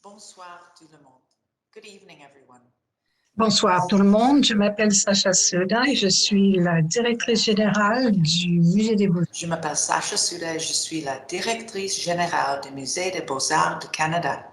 Bonsoir tout le monde. Good evening, everyone. Bonsoir tout le monde, je m'appelle Sacha Souda et je suis la directrice générale du Musée des Beaux-Arts. Je m'appelle Sacha Souda et je suis la directrice générale du Musée des Beaux-Arts du Canada.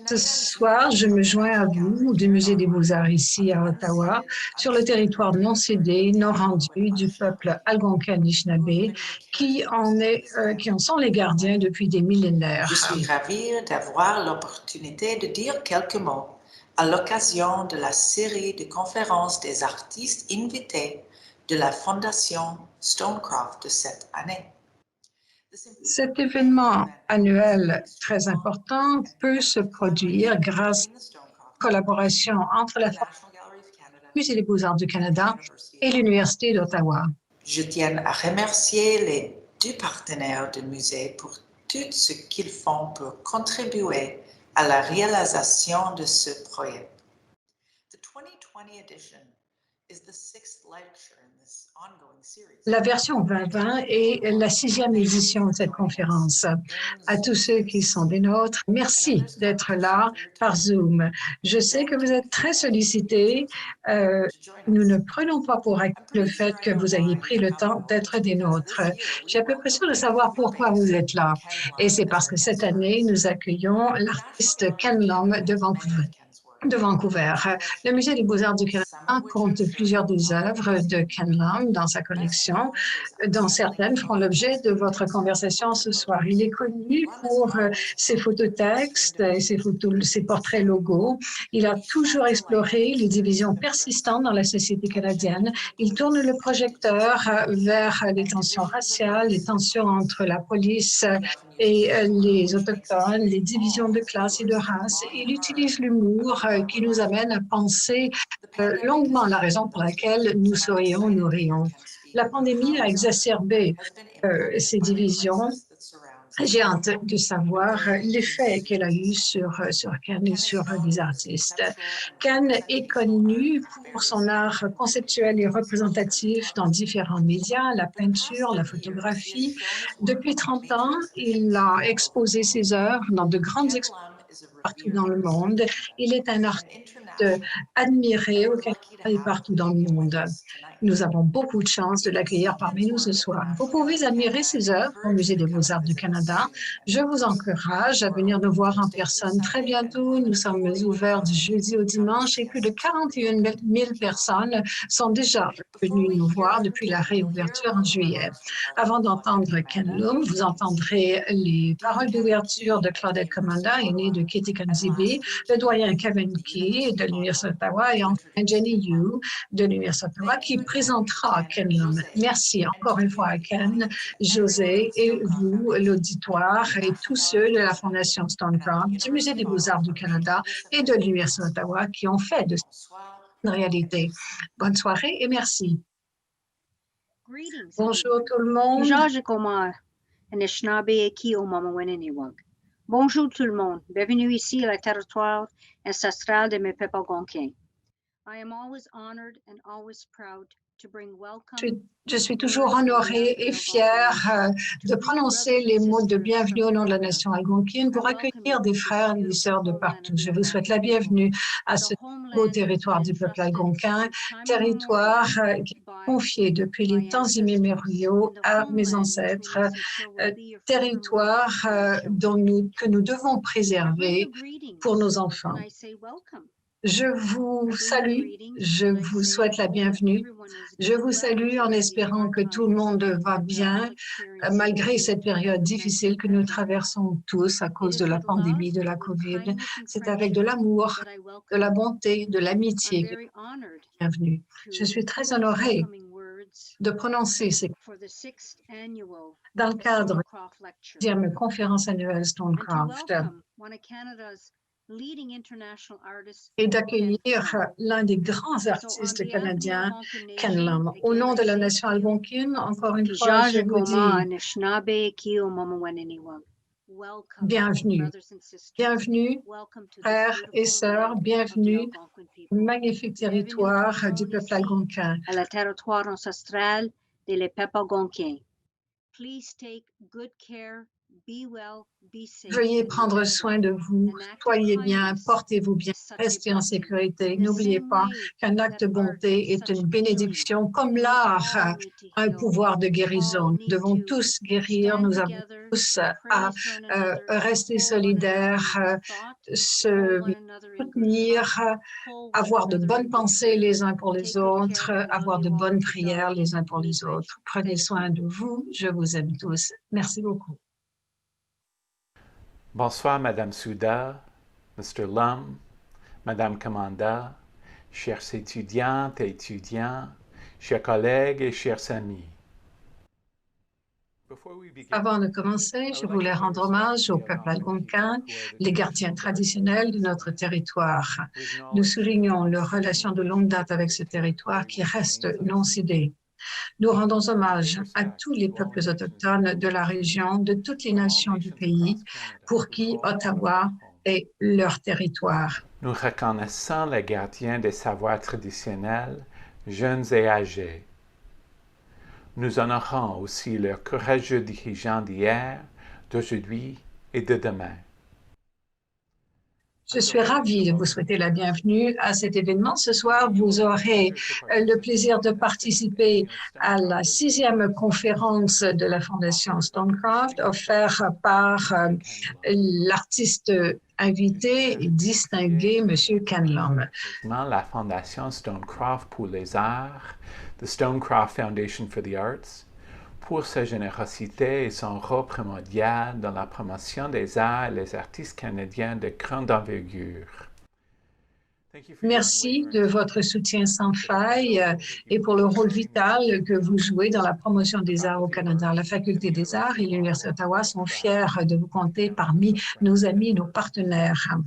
Ce soir, je me joins à vous du Musée des Beaux-Arts ici à Ottawa, sur le territoire non cédé, non rendu du peuple Algonquin-Anishinaabe, qui en sont les gardiens depuis des millénaires. Je suis ravie d'avoir l'opportunité de dire quelques mots à l'occasion de la série de conférences des artistes invités de la Fondation Stonecroft de cette année. Cet événement annuel très important peut se produire grâce à la collaboration entre la Musée des Beaux-Arts du Canada et l'Université d'Ottawa. Je tiens à remercier les deux partenaires du musée pour tout ce qu'ils font pour contribuer à la réalisation de ce projet. The 2020 edition is the sixth lecture in this ongoing series. La version 2020 est la 6e édition de cette conférence. À tous ceux qui sont des nôtres, merci d'être là par Zoom. Je sais que vous êtes très sollicités. Nous ne prenons pas pour acquis le fait que vous ayez pris le temps d'être des nôtres. J'ai à peu près sûr de savoir pourquoi vous êtes là. Et c'est parce que cette année, nous accueillons l'artiste Ken Lum de Vancouver. Le Musée des Beaux-Arts du Canada compte plusieurs des œuvres de Ken Lum dans sa collection, dont certaines feront l'objet de votre conversation ce soir. Il est connu pour ses phototextes et ses portraits logos. Il a toujours exploré les divisions persistantes dans la société canadienne. Il tourne le projecteur vers les tensions raciales, les tensions entre la police et les Autochtones, les divisions de classe et de race. Il utilise l'humour qui nous amène à penser longuement la raison pour laquelle nous sourions, nous rions. La pandémie a exacerbé ces divisions. J'ai hâte de savoir l'effet qu'elle a eu sur Ken et sur les artistes. Ken est connu pour son art conceptuel et représentatif dans différents médias, la peinture, la photographie. Depuis 30 ans, il a exposé ses œuvres dans de grandes expositions partout dans le monde. Il est un artiste admiré au Canada et partout dans le monde. Nous avons beaucoup de chance de l'accueillir parmi nous ce soir. Vous pouvez admirer ses œuvres au Musée des Beaux-Arts du Canada. Je vous encourage à venir nous voir en personne très bientôt. Nous sommes ouverts du jeudi au dimanche et plus de 41 000 personnes sont déjà venues nous voir depuis la réouverture en juillet. Avant d'entendre Ken Lum, vous entendrez les paroles d'ouverture de Claudette Commanda, aînée de Kitty Kanzibi, le doyen Kevin Key de l'Université d'Ottawa et enfin Jenny Yu de l'Université d'Ottawa qui présentera Ken Lum. Merci encore une fois à Ken, José et vous, l'auditoire et tous ceux de la Fondation Stonecroft, du Musée des Beaux-Arts du Canada et de l'Université d'Ottawa qui ont fait de cette réalité. Bonne soirée et merci. Bonjour tout le monde. Bonjour tout le monde. Bienvenue ici à la territoire ancestral de mes peuples algonquins. Je suis toujours honorée et fière de prononcer les mots de bienvenue au nom de la nation algonquine pour accueillir des frères et des sœurs de partout. Je vous souhaite la bienvenue à ce beau territoire du peuple algonquin, territoire qui est confié depuis les temps immémoriaux à mes ancêtres, territoire que nous devons préserver pour nos enfants. Je vous salue, je vous souhaite la bienvenue. Je vous salue en espérant que tout le monde va bien, malgré cette période difficile que nous traversons tous à cause de la pandémie de la COVID. C'est avec de l'amour, de la bonté, de l'amitié que vous êtes bienvenue. Je suis très honorée de prononcer ces dans le cadre de la 10e conférence annuelle Stonecroft et d'accueillir l'un des grands artistes canadiens, Ken Lum. Au nom de la nation algonquine, encore une fois, je vous dis bienvenue. Bienvenue, frères et sœurs, bienvenue au magnifique territoire du peuple algonquin. À la territoire ancestral des peuples algonquins. Please take good care Veuillez prendre soin de vous, soyez bien, portez-vous bien, restez en sécurité. N'oubliez pas qu'un acte de bonté est une bénédiction, comme l'art a un pouvoir de guérison. Nous devons tous guérir, nous avons tous à rester solidaires, se soutenir, avoir de bonnes pensées les uns pour les autres, avoir de bonnes prières les uns pour les autres. Prenez soin de vous, je vous aime tous. Merci beaucoup. Bonsoir, Madame Souda, Mr. Lum, Madame Commanda, chers étudiantes et étudiants, chers collègues et chers amis. Avant de commencer, je voulais rendre hommage au peuple algonquin, les gardiens traditionnels de notre territoire. Nous soulignons leur relation de longue date avec ce territoire qui reste non cédé. Nous rendons hommage à tous les peuples autochtones de la région, de toutes les nations du pays, pour qui Ottawa est leur territoire. Nous reconnaissons les gardiens des savoirs traditionnels, jeunes et âgés. Nous honorons aussi leurs courageux dirigeants d'hier, d'aujourd'hui et de demain. Je suis ravie de vous souhaiter la bienvenue à cet événement. Ce soir, vous aurez le plaisir de participer à la 6e conférence de la Fondation Stonecroft offerte par l'artiste invité et distingué, M. Ken Lum. La Fondation Stonecroft pour les arts, the Stonecroft Foundation for the Arts, pour sa générosité et son rôle primordial dans la promotion des arts et les artistes canadiens de grande envergure. Merci de votre soutien sans faille et pour le rôle vital que vous jouez dans la promotion des arts au Canada. La Faculté des arts et l'Université d'Ottawa sont fiers de vous compter parmi nos amis et nos partenaires.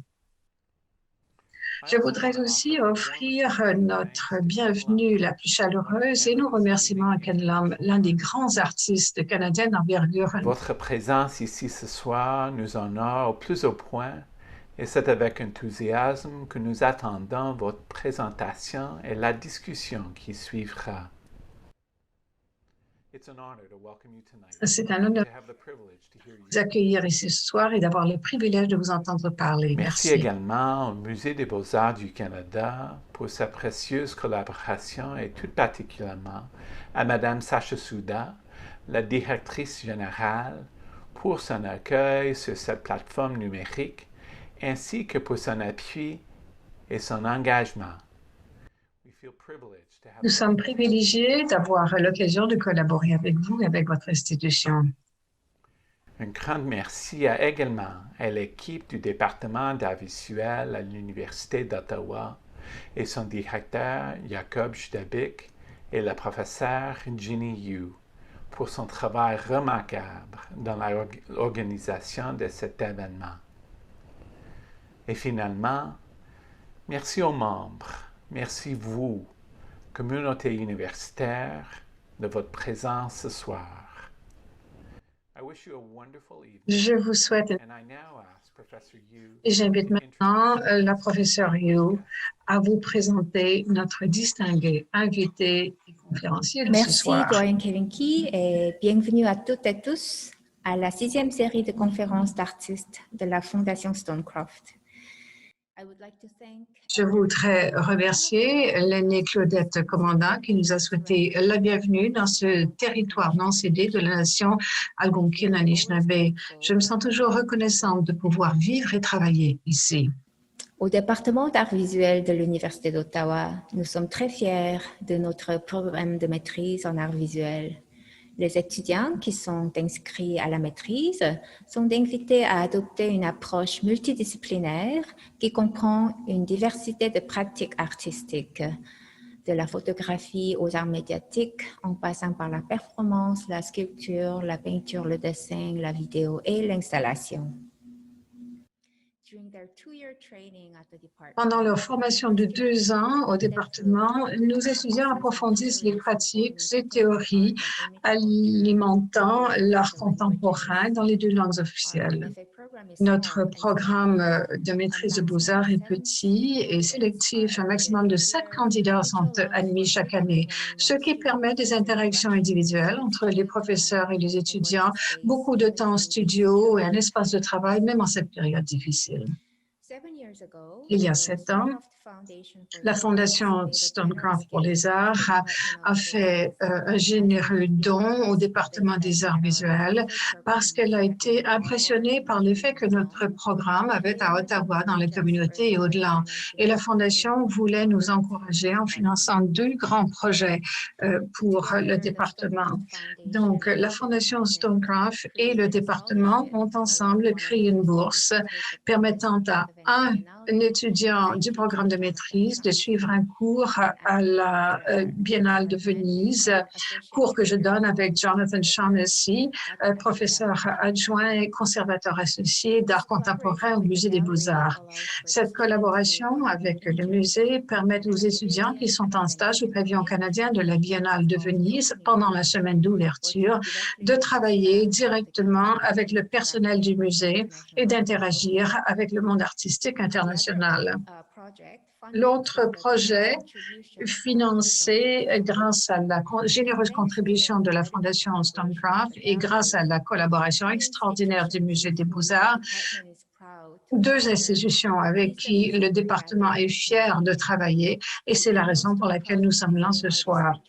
Je voudrais aussi offrir notre bienvenue la plus chaleureuse et nos remerciements à Ken Lum, l'un des grands artistes canadiens d'envergure. Votre présence ici ce soir nous honore au plus haut point et c'est avec enthousiasme que nous attendons votre présentation et la discussion qui suivra. C'est un honneur de vous accueillir ici ce soir et d'avoir le privilège de vous entendre parler. Merci également au Musée des Beaux-Arts du Canada pour sa précieuse collaboration et tout particulièrement à Madame Sacha Souda, la directrice générale, pour son accueil sur cette plateforme numérique ainsi que pour son appui et son engagement. Nous sommes privilégiés d'avoir l'occasion de collaborer avec vous et avec votre institution. Un grand merci également à l'équipe du département d'art visuel à l'Université d'Ottawa et son directeur Jacob Judabik et la professeure Ginny Yu pour son travail remarquable dans l'organisation de cet événement. Et finalement, merci aux membres, merci vous, communauté universitaire, de votre présence ce soir. Je vous souhaite et j'invite maintenant la professeure Yu à vous présenter notre distingué invité et conférencier de ce soir. Merci Dorian Kelinky et bienvenue à toutes et tous à la 6e série de conférences d'artistes de la Fondation Stonecroft. Je voudrais remercier l'aînée Claudette Commandant qui nous a souhaité la bienvenue dans ce territoire non cédé de la nation algonquine Anishinaabe. Je me sens toujours reconnaissante de pouvoir vivre et travailler ici. Au département d'art visuel de l'Université d'Ottawa, nous sommes très fiers de notre programme de maîtrise en art visuel. Les étudiants qui sont inscrits à la maîtrise sont invités à adopter une approche multidisciplinaire qui comprend une diversité de pratiques artistiques, de la photographie aux arts médiatiques, en passant par la performance, la sculpture, la peinture, le dessin, la vidéo et l'installation. Pendant leur formation de 2 ans au département, nos étudiants approfondissent les pratiques et théories alimentant l'art contemporain dans les 2 langues officielles. Notre programme de maîtrise de beaux-arts est petit et sélectif. Un maximum de 7 candidats sont admis chaque année, ce qui permet des interactions individuelles entre les professeurs et les étudiants, beaucoup de temps en studio et un espace de travail, même en cette période difficile. Il y a 7 ans, la Fondation Stonecraft pour les Arts a fait un généreux don au département des arts visuels parce qu'elle a été impressionnée par l'effet que notre programme avait à Ottawa, dans la communauté et au-delà. Et la Fondation voulait nous encourager en finançant 2 grands projets pour le département. Donc, la Fondation Stonecraft et le département ont ensemble créé une bourse permettant à un étudiant du programme de maîtrise de suivre un cours à la Biennale de Venise, cours que je donne avec Jonathan Shaughnessy, professeur adjoint et conservateur associé d'art contemporain au Musée des Beaux-Arts. Cette collaboration avec le musée permet aux étudiants qui sont en stage au pavillon canadien de la Biennale de Venise pendant la semaine d'ouverture de travailler directement avec le personnel du musée et d'interagir avec le monde artistique international. L'autre projet, financé grâce à la généreuse contribution de la Fondation Stonecraft et grâce à la collaboration extraordinaire du Musée des Beaux-Arts, 2 institutions avec qui le département est fier de travailler, et c'est la raison pour laquelle nous sommes là ce soir.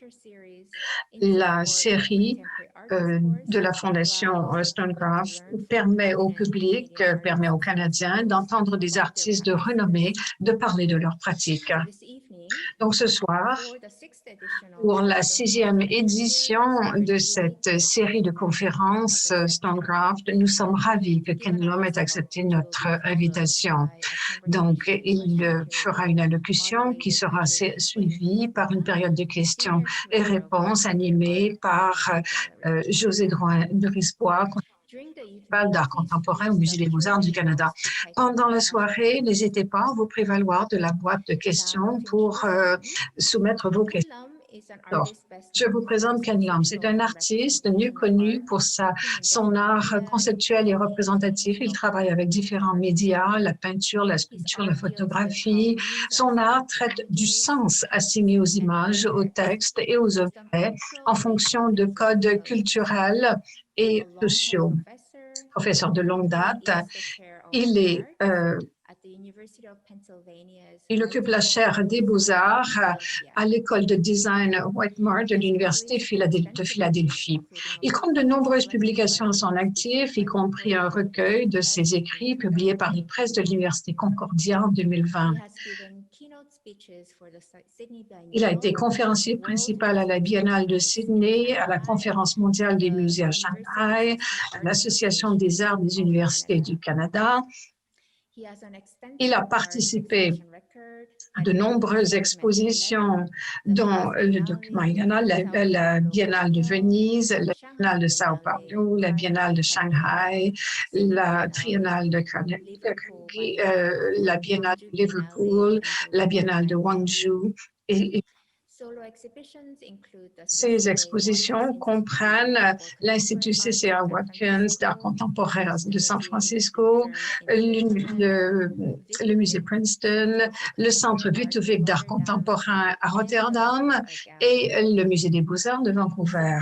La série de la Fondation Stonecraft permet au public, permet aux Canadiens d'entendre des artistes de renommée de parler de leurs pratiques. Donc ce soir, pour la 6e édition de cette série de conférences Stonecraft, nous sommes ravis que Ken Lum ait accepté notre invitation. Donc, il fera une allocution qui sera suivie par une période de questions et réponses animée par José Drouin-Dorisbois, d'art contemporain au Musée des Beaux-Arts du Canada. Pendant la soirée, n'hésitez pas à vous prévaloir de la boîte de questions pour soumettre vos questions. Alors, je vous présente Ken Lum. C'est un artiste mieux connu pour son art conceptuel et représentatif. Il travaille avec différents médias, la peinture, la sculpture, la photographie. Son art traite du sens assigné aux images, aux textes et aux objets en fonction de codes culturels et sociaux. Professeur de longue date, il occupe la chaire des Beaux-Arts à l'école de design Whitmore de l'Université de Philadelphie. Il compte de nombreuses publications à son actif, y compris un recueil de ses écrits publiés par les presses de l'Université Concordia en 2020. Il a été conférencier principal à la Biennale de Sydney, à la Conférence mondiale des musées à Shanghai, à l'Association des arts des universités du Canada. Il a participé à de nombreuses expositions, dont le document, il y en a la Biennale de Venise, la Biennale de Sao Paulo, la Biennale de Shanghai, la Triennale de Carnegie, la Biennale de Liverpool, la Biennale de Guangzhou. Et ces expositions comprennent l'Institut C.C.R. Watkins d'art contemporain de San Francisco, le musée Princeton, le Centre Vituvik d'art contemporain à Rotterdam et le Musée des Beaux-Arts de Vancouver.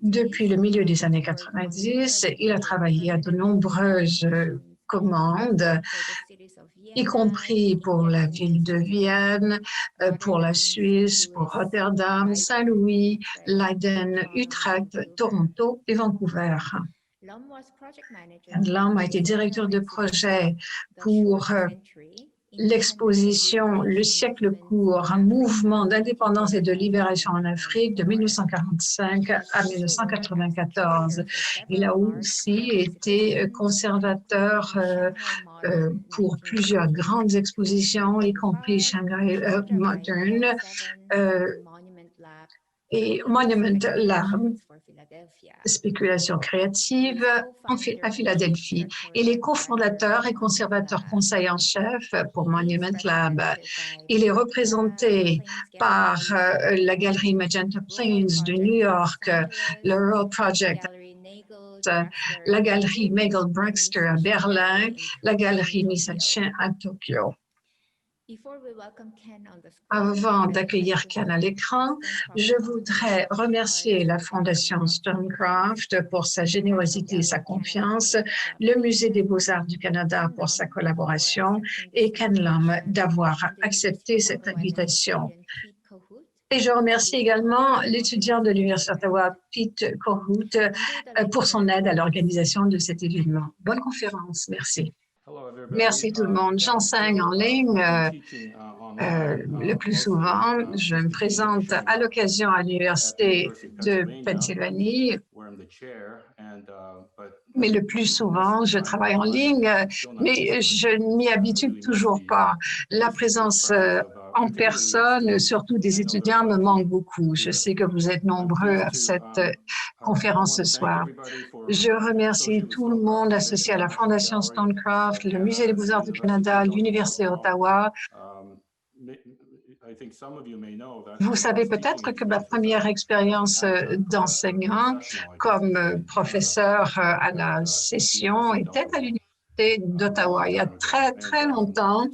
Depuis le milieu des années 90, il a travaillé à de nombreuses commandes, y compris pour la ville de Vienne, pour la Suisse, pour Rotterdam, Saint-Louis, Leiden, Utrecht, Toronto et Vancouver. Lum a été directeur de projet pour l'exposition Le siècle court, un mouvement d'indépendance et de libération en Afrique de 1945 à 1994. Il a aussi été conservateur pour plusieurs grandes expositions, y compris Shanghai Modern et Monument Lab, spéculation créative à Philadelphie. Il est cofondateur et conservateur conseil en chef pour Monument Lab. Il est représenté par la galerie Magenta Plains de New York, le Rural Project la galerie Magel Braxter à Berlin, la galerie Misachin à Tokyo. Avant d'accueillir Ken à l'écran, je voudrais remercier la Fondation Stonecraft pour sa générosité et sa confiance, le Musée des Beaux-Arts du Canada pour sa collaboration et Ken Lum d'avoir accepté cette invitation. Et je remercie également l'étudiant de l'Université d'Ottawa, Pete Kohut, pour son aide à l'organisation de cet événement. Bonne conférence, merci. Merci tout le monde. J'enseigne en ligne. Le plus souvent, je me présente à l'occasion à l'Université de Pennsylvanie, mais le plus souvent, je travaille en ligne, mais je ne m'y habitue toujours pas. La présence en personne, surtout des étudiants, me manque beaucoup. Je sais que vous êtes nombreux à cette conférence ce soir. Je remercie tout le monde associé à la Fondation Stonecraft, le Musée des Beaux-Arts du Canada, l'Université d'Ottawa. Vous savez peut-être que ma première expérience d'enseignant comme professeur à la session était à l'Université d'Ottawa il y a très, très longtemps.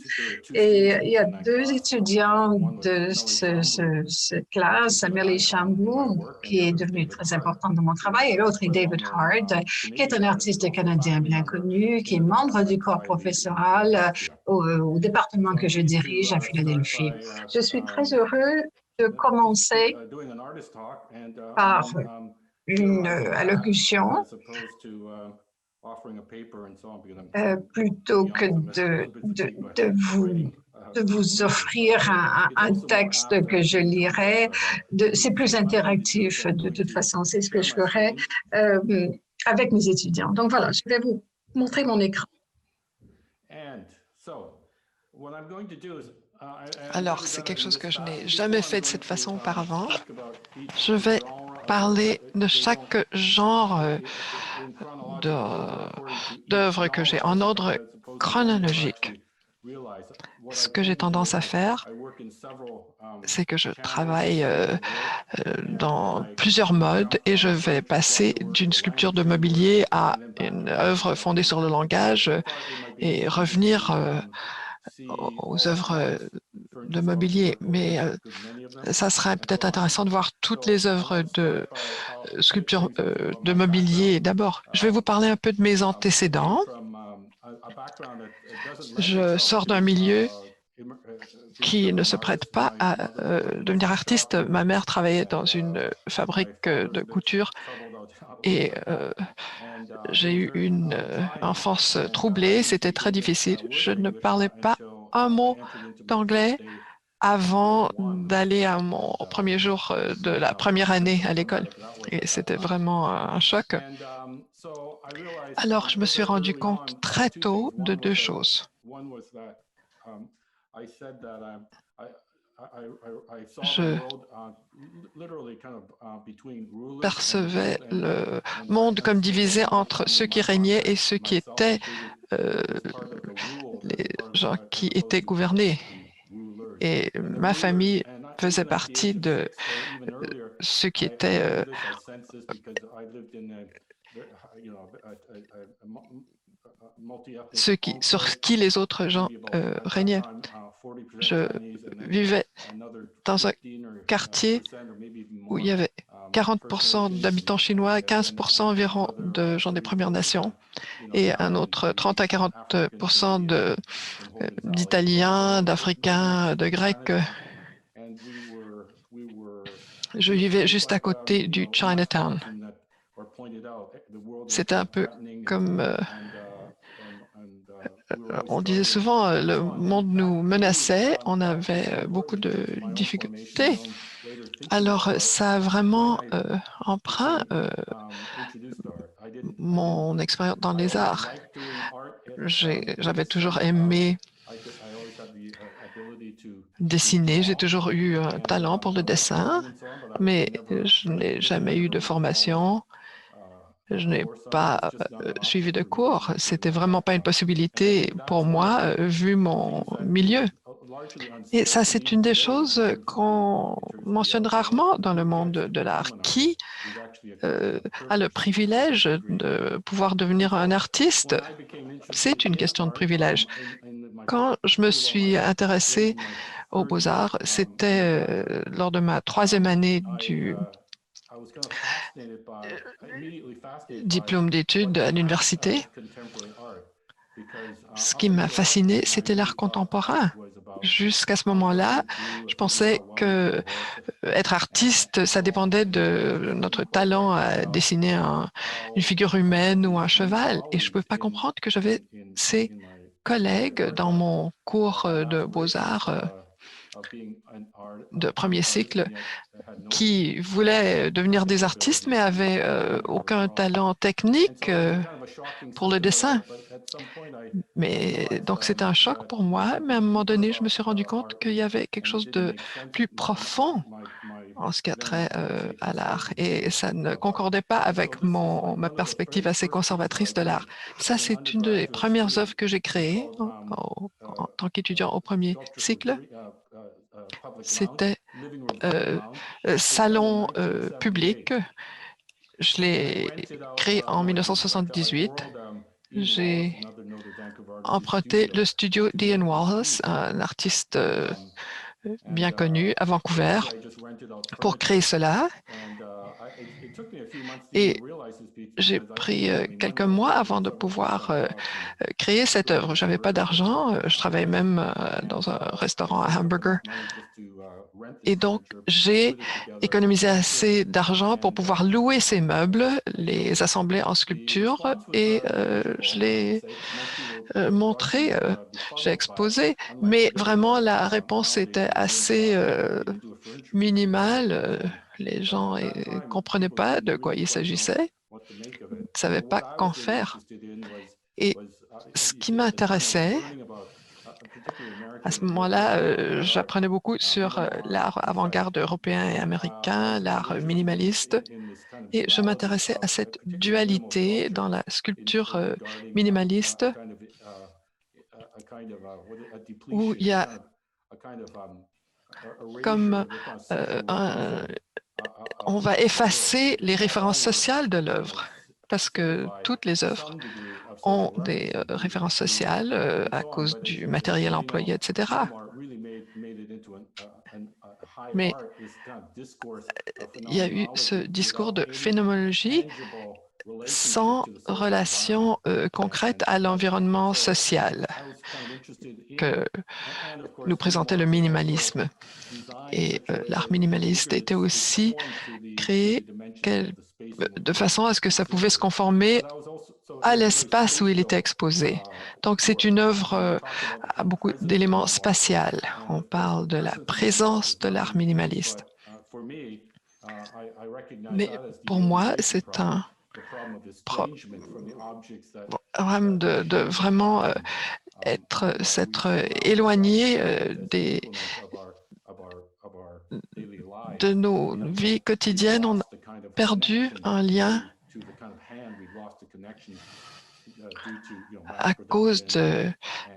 Et il y a deux étudiants de cette classe, Amélie Chambou, qui est devenue très importante dans mon travail, et l'autre est David Hart, qui est un artiste canadien bien connu, qui est membre du corps professoral au département que je dirige à Philadelphie. Je suis très heureux de commencer par une allocution plutôt que de vous offrir un texte que je lirai. C'est plus interactif de toute façon, c'est ce que je ferai avec mes étudiants. Donc voilà, je vais vous montrer mon écran. Alors, c'est quelque chose que je n'ai jamais fait de cette façon auparavant. Je vais parler de chaque genre d'œuvres que j'ai en ordre chronologique. Ce que j'ai tendance à faire, c'est que je travaille dans plusieurs modes et je vais passer d'une sculpture de mobilier à une œuvre fondée sur le langage et revenir aux œuvres de mobilier. Mais ça serait peut-être intéressant de voir toutes les œuvres de sculpture de mobilier d'abord. Je vais vous parler un peu de mes antécédents. Je sors d'un milieu qui ne se prête pas à devenir artiste. Ma mère travaillait dans une fabrique de couture et j'ai eu une enfance troublée. C'était très difficile. Je ne parlais pas un mot d'anglais avant d'aller à mon premier jour de la première année à l'école. Et c'était vraiment un choc. Alors, je me suis rendu compte très tôt de deux choses. Je percevais le monde comme divisé entre ceux qui régnaient et ceux qui étaient les gens qui étaient gouvernés. Et ma famille faisait partie de ceux qui étaient sur qui les autres gens régnaient. Je vivais dans un quartier où il y avait 40% d'habitants chinois, 15% environ de gens des Premières Nations et un autre 30 à 40% d'Italiens, d'Africains, de Grecs. Je vivais juste à côté du Chinatown. C'était un peu comme on disait souvent, le monde nous menaçait, on avait beaucoup de difficultés. Alors, ça a vraiment empreint mon expérience dans les arts. J'avais toujours aimé dessiner, j'ai toujours eu un talent pour le dessin, mais je n'ai jamais eu de formation. Je n'ai pas suivi de cours. C'était vraiment pas une possibilité pour moi, vu mon milieu. Et ça, c'est une des choses qu'on mentionne rarement dans le monde de l'art. Qui a le privilège de pouvoir devenir un artiste? C'est une question de privilège. Quand je me suis intéressée aux beaux-arts, c'était lors de ma 3e année du diplôme d'études à l'université. Ce qui m'a fasciné, c'était l'art contemporain. Jusqu'à ce moment-là, je pensais que être artiste, ça dépendait de notre talent à dessiner une figure humaine ou un cheval. Et je ne pouvais pas comprendre que j'avais ces collègues dans mon cours de beaux-arts de premier cycle qui voulaient devenir des artistes, mais avaient aucun talent technique pour le dessin. Mais donc, c'était un choc pour moi, mais à un moment donné, je me suis rendu compte qu'il y avait quelque chose de plus profond en ce qui a trait à l'art, et ça ne concordait pas avec ma perspective assez conservatrice de l'art. Ça, c'est une des premières œuvres que j'ai créées en tant qu'étudiant au premier cycle. C'était Salon public. Je l'ai créé en 1978. J'ai emprunté le studio d'Ian Wallace, un artiste bien connu à Vancouver, pour créer cela. Et j'ai pris quelques mois avant de pouvoir créer cette œuvre. Je n'avais pas d'argent. Je travaillais même dans un restaurant à hamburger. Et donc, j'ai économisé assez d'argent pour pouvoir louer ces meubles, les assembler en sculpture, et je l'ai montré, j'ai exposé. Mais vraiment, la réponse était assez minimale. Les gens ne comprenaient pas de quoi il s'agissait, ne savaient pas qu'en faire. Et ce qui m'intéressait, à ce moment-là, j'apprenais beaucoup sur l'art avant-garde européen et américain, l'art minimaliste, et je m'intéressais à cette dualité dans la sculpture minimaliste où il y a comme on va effacer les références sociales de l'œuvre, parce que toutes les œuvres ont des références sociales à cause du matériel employé, etc. Mais il y a eu ce discours de phénoménologie sans relation concrète à l'environnement social que nous présentait le minimalisme. Et l'art minimaliste était aussi créé de façon à ce que ça pouvait se conformer à l'espace où il était exposé. Donc, c'est une œuvre à beaucoup d'éléments spatials. On parle de la présence de l'art minimaliste. Mais pour moi, c'est un problème de vraiment s'être éloigné de nos vies quotidiennes. On a perdu un lien à cause de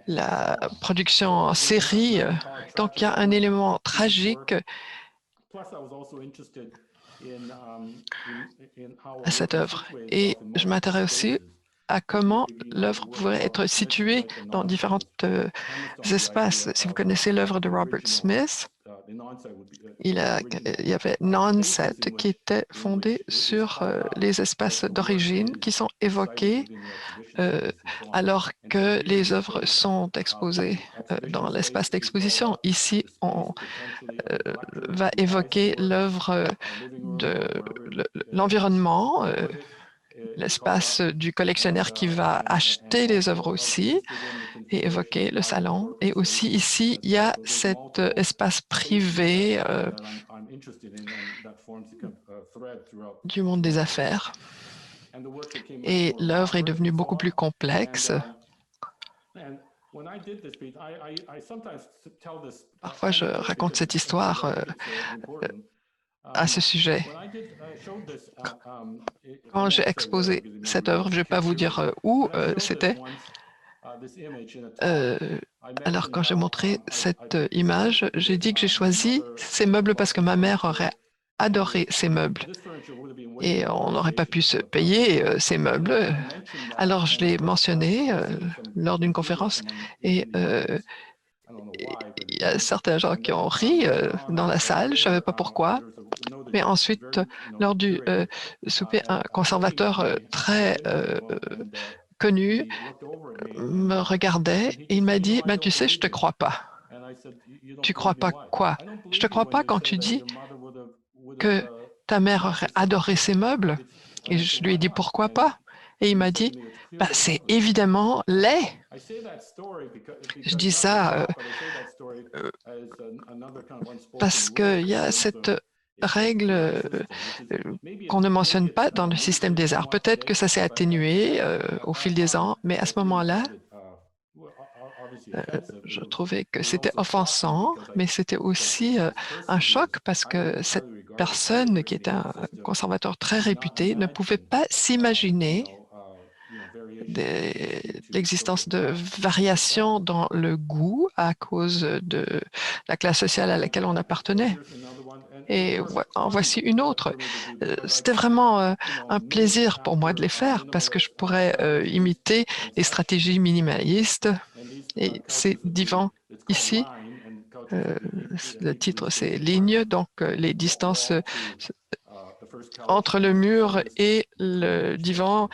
la production en série. Donc, il y a un élément tragique à cette œuvre. Et je m'intéresse aussi à comment l'œuvre pourrait être située dans différents espaces. Si vous connaissez l'œuvre de Robert Smith, il y avait Non-Set qui était fondé sur les espaces d'origine qui sont évoqués alors que les œuvres sont exposées dans l'espace d'exposition. Ici, on va évoquer l'œuvre de l'environnement, l'espace du collectionneur qui va acheter les œuvres aussi et évoquer le salon. Et aussi ici, il y a cet espace privé du monde des affaires. Et l'œuvre est devenue beaucoup plus complexe. Parfois, je raconte cette histoire à ce sujet. Quand j'ai exposé cette œuvre, je ne vais pas vous dire où c'était, Alors, quand j'ai montré cette image, j'ai dit que j'ai choisi ces meubles parce que ma mère aurait adoré ces meubles et on n'aurait pas pu se payer ces meubles. Alors, je l'ai mentionné lors d'une conférence et il y a certains gens qui ont ri dans la salle, je ne savais pas pourquoi. Mais ensuite, lors du souper, un conservateur très connu me regardait et il m'a dit, ben, tu sais, je ne te crois pas. Tu crois pas quoi? Je te crois pas quand tu dis que ta mère aurait adoré ces meubles. Et je lui ai dit, pourquoi pas? Et il m'a dit, bah, c'est évidemment laid. Je dis ça parce qu'il y a cette règle qu'on ne mentionne pas dans le système des arts. Peut-être que ça s'est atténué au fil des ans, mais à ce moment-là, je trouvais que c'était offensant, mais c'était aussi un choc parce que cette personne qui était un conservateur très réputé ne pouvait pas s'imaginer l'existence de variations dans le goût à cause de la classe sociale à laquelle on appartenait. Et en voici une autre. C'était vraiment un plaisir pour moi de les faire parce que je pourrais imiter les stratégies minimalistes. Et ces divans ici, le titre c'est ligne, donc les distances entre le mur et le divan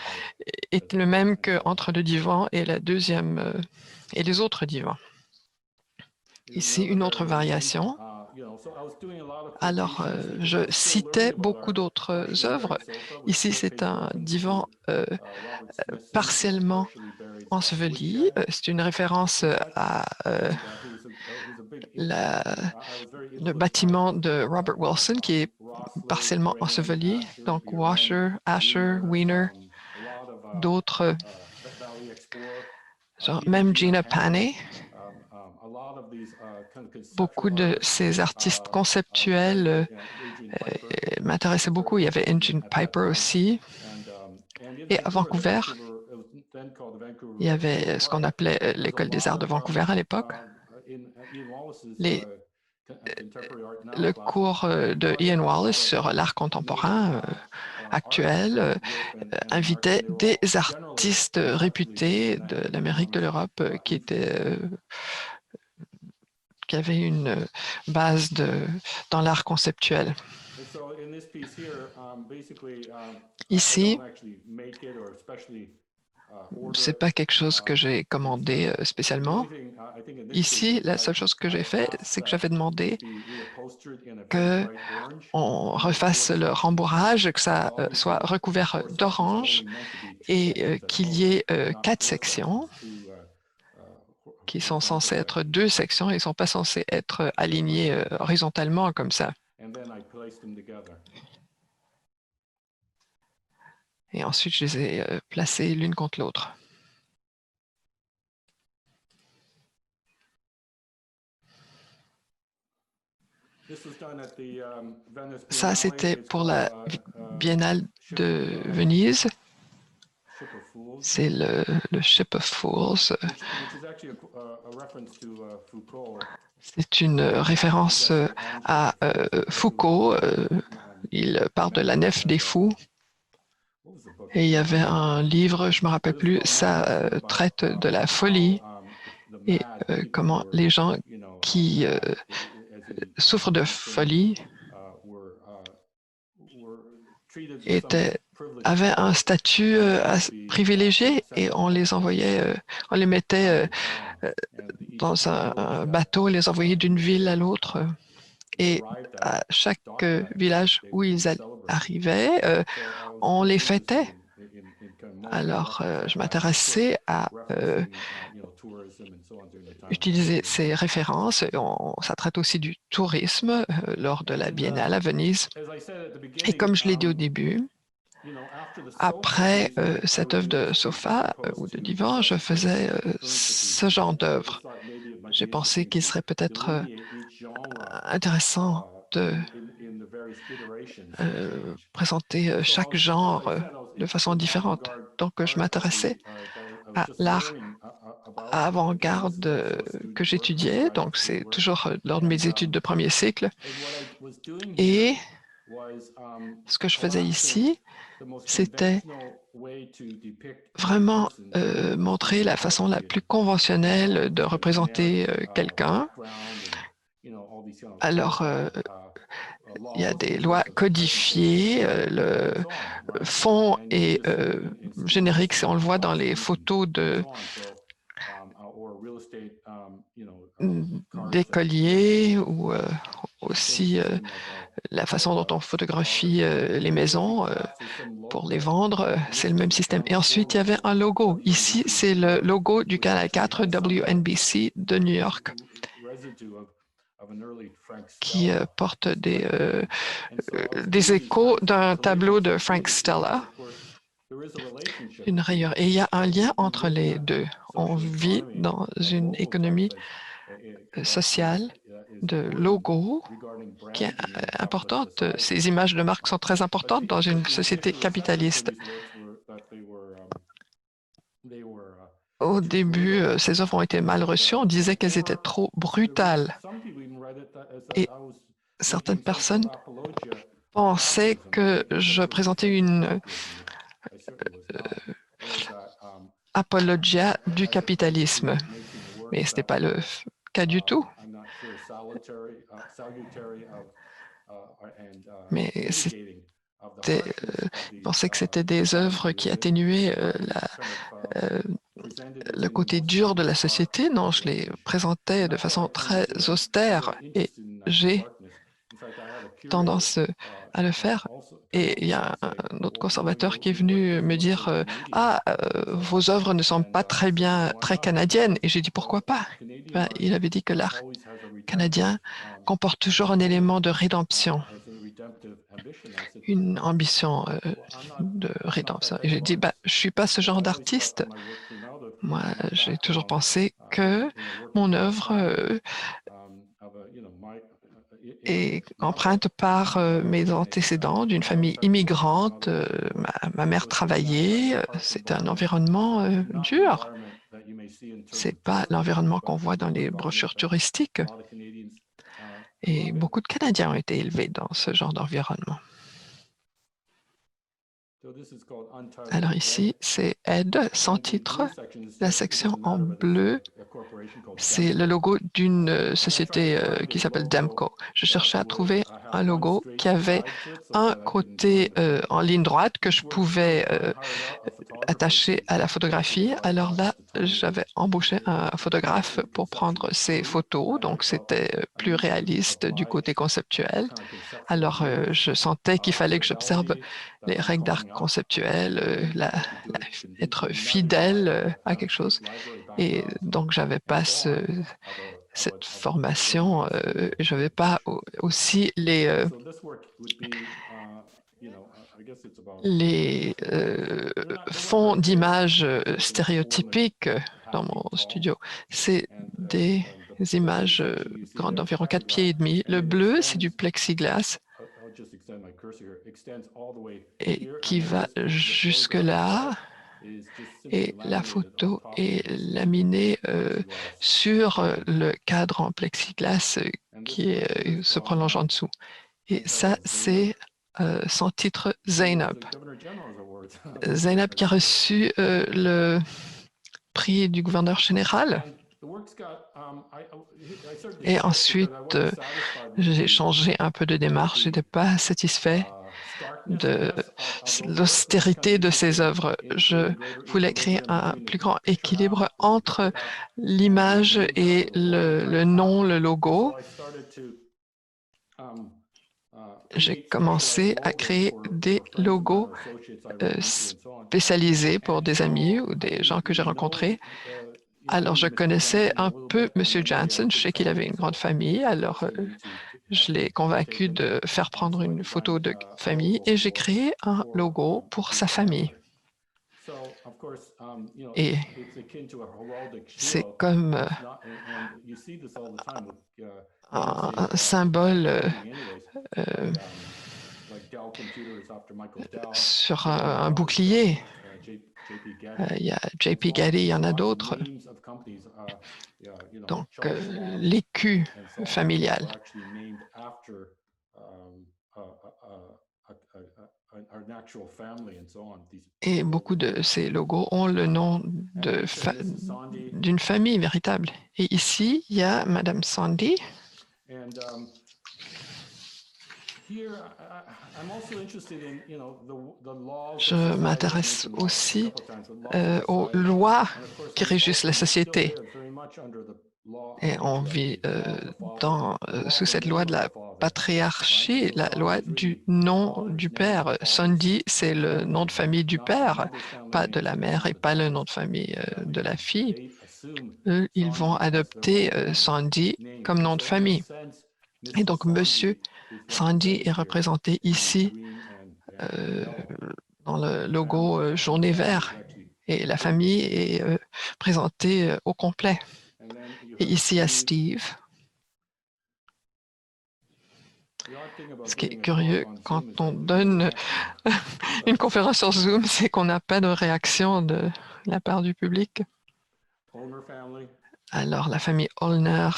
est le même qu'entre le divan et la deuxième et les autres divans. Ici, une autre variation. Alors, je citais beaucoup d'autres œuvres. Ici, c'est un divan partiellement enseveli. C'est une référence à le bâtiment de Robert Wilson qui est partiellement enseveli. Donc, Washer, Asher, Wiener, d'autres, même Gina Panay. Beaucoup de ces artistes conceptuels m'intéressaient beaucoup. Il y avait Engine Piper aussi. Et à Vancouver, il y avait ce qu'on appelait l'École des arts de Vancouver à l'époque. Le cours de Ian Wallace sur l'art contemporain actuel invitait des artistes réputés de l'Amérique, de l'Europe qui avaient une base dans l'art conceptuel. Ici, ce n'est pas quelque chose que j'ai commandé spécialement. Ici, la seule chose que j'ai fait, c'est que j'avais demandé qu'on refasse le rembourrage, que ça soit recouvert d'orange et qu'il y ait 4 sections qui sont censées être 2 sections et ne sont pas censées être alignées horizontalement comme ça. Et ensuite, je les ai placées l'une contre l'autre. Ça, c'était pour la Biennale de Venise. C'est le Ship of Fools. C'est une référence à Foucault. Il parle de la nef des fous. Et il y avait un livre, je ne me rappelle plus, ça traite de la folie et comment les gens qui souffrent de folie avaient un statut privilégié et on les envoyait, on les mettait dans un bateau, les envoyait d'une ville à l'autre. Et à chaque village où ils arrivaient, on les fêtait. Alors, je m'intéressais à utiliser ces références. Ça traite aussi du tourisme lors de la Biennale à Venise. Et comme je l'ai dit au début, après cette œuvre de sofa ou de divan, je faisais ce genre d'œuvre. J'ai pensé qu'il serait peut-être intéressant de présenter chaque genre de façon différente. Donc, je m'intéressais à l'art avant-garde que j'étudiais, donc c'est toujours lors de mes études de premier cycle. Et ce que je faisais ici, c'était vraiment montrer la façon la plus conventionnelle de représenter quelqu'un. Alors, il y a des lois codifiées, le fond est générique, on le voit dans les photos d'écoliers ou aussi la façon dont on photographie les maisons pour les vendre, c'est le même système. Et ensuite, il y avait un logo. Ici, c'est le logo du canal 4 WNBC de New York qui porte des échos d'un tableau de Frank Stella, une rayure. Et il y a un lien entre les deux. On vit dans une économie sociale de logos qui est importante. Ces images de marque sont très importantes dans une société capitaliste. Au début, ces offres ont été mal reçues. On disait qu'elles étaient trop brutales. Et certaines personnes pensaient que je présentais une apologia du capitalisme. Mais ce n'était pas le cas du tout. Mais je pensais que c'était des œuvres qui atténuaient le côté dur de la société. Non, je les présentais de façon très austère et j'ai tendance à le faire. Et il y a un autre conservateur qui est venu me dire vos œuvres ne sont pas très canadiennes. Et j'ai dit pourquoi pas? Ben, il avait dit que l'art canadien comporte toujours un élément de rédemption, une ambition de rédemption. Et j'ai dit je suis pas ce genre d'artiste. Moi, j'ai toujours pensé que mon œuvre est empreinte par mes antécédents d'une famille immigrante. Ma mère travaillait, c'était un environnement dur. C'est pas l'environnement qu'on voit dans les brochures touristiques. Et beaucoup de Canadiens ont été élevés dans ce genre d'environnement. Alors ici, c'est Aide, sans titre. La section en bleu, c'est le logo d'une société qui s'appelle Demco. Je cherchais à trouver un logo qui avait un côté en ligne droite que je pouvais attacher à la photographie. Alors là, j'avais embauché un photographe pour prendre ces photos, donc c'était plus réaliste du côté conceptuel. Alors, je sentais qu'il fallait que j'observe les règles d'art conceptuel, être fidèle à quelque chose. Et donc, j'avais pas cette formation, je n'avais pas aussi les fonds d'images stéréotypiques dans mon studio. C'est des images grandes d'environ 4 pieds et demi. Le bleu, c'est du plexiglas et qui va jusque là. Et la photo est laminée sur le cadre en plexiglas qui se prolonge en dessous. Et ça, c'est son titre Zainab. Zainab qui a reçu le prix du gouverneur général. Et ensuite, j'ai changé un peu de démarche. Je n'étais pas satisfait de l'austérité de ces œuvres. Je voulais créer un plus grand équilibre entre l'image et le nom, le logo. J'ai commencé à créer des logos spécialisés pour des amis ou des gens que j'ai rencontrés. Alors, je connaissais un peu M. Jansen. Je sais qu'il avait une grande famille. Alors, je l'ai convaincu de faire prendre une photo de famille et j'ai créé un logo pour sa famille. Et c'est comme un symbole sur un bouclier. Il y a JP Getty, il y en a d'autres. Donc, l'écu familial. Et beaucoup de ces logos ont le nom d'une famille véritable. Et ici, il y a Madame Sandy. Je m'intéresse aussi aux lois qui régissent la société. Et on vit sous cette loi de la patriarchie, la loi du nom du père. Sandy, c'est le nom de famille du père, pas de la mère et pas le nom de famille de la fille. Eux, ils vont adopter Sandy comme nom de famille. Et donc, Monsieur Sandy est représenté ici dans le logo jaune et vert. Et la famille est présentée au complet. Et ici, à Steve. Ce qui est curieux, quand on donne une conférence sur Zoom, c'est qu'on n'a pas de réaction de la part du public. Alors, la famille Olner.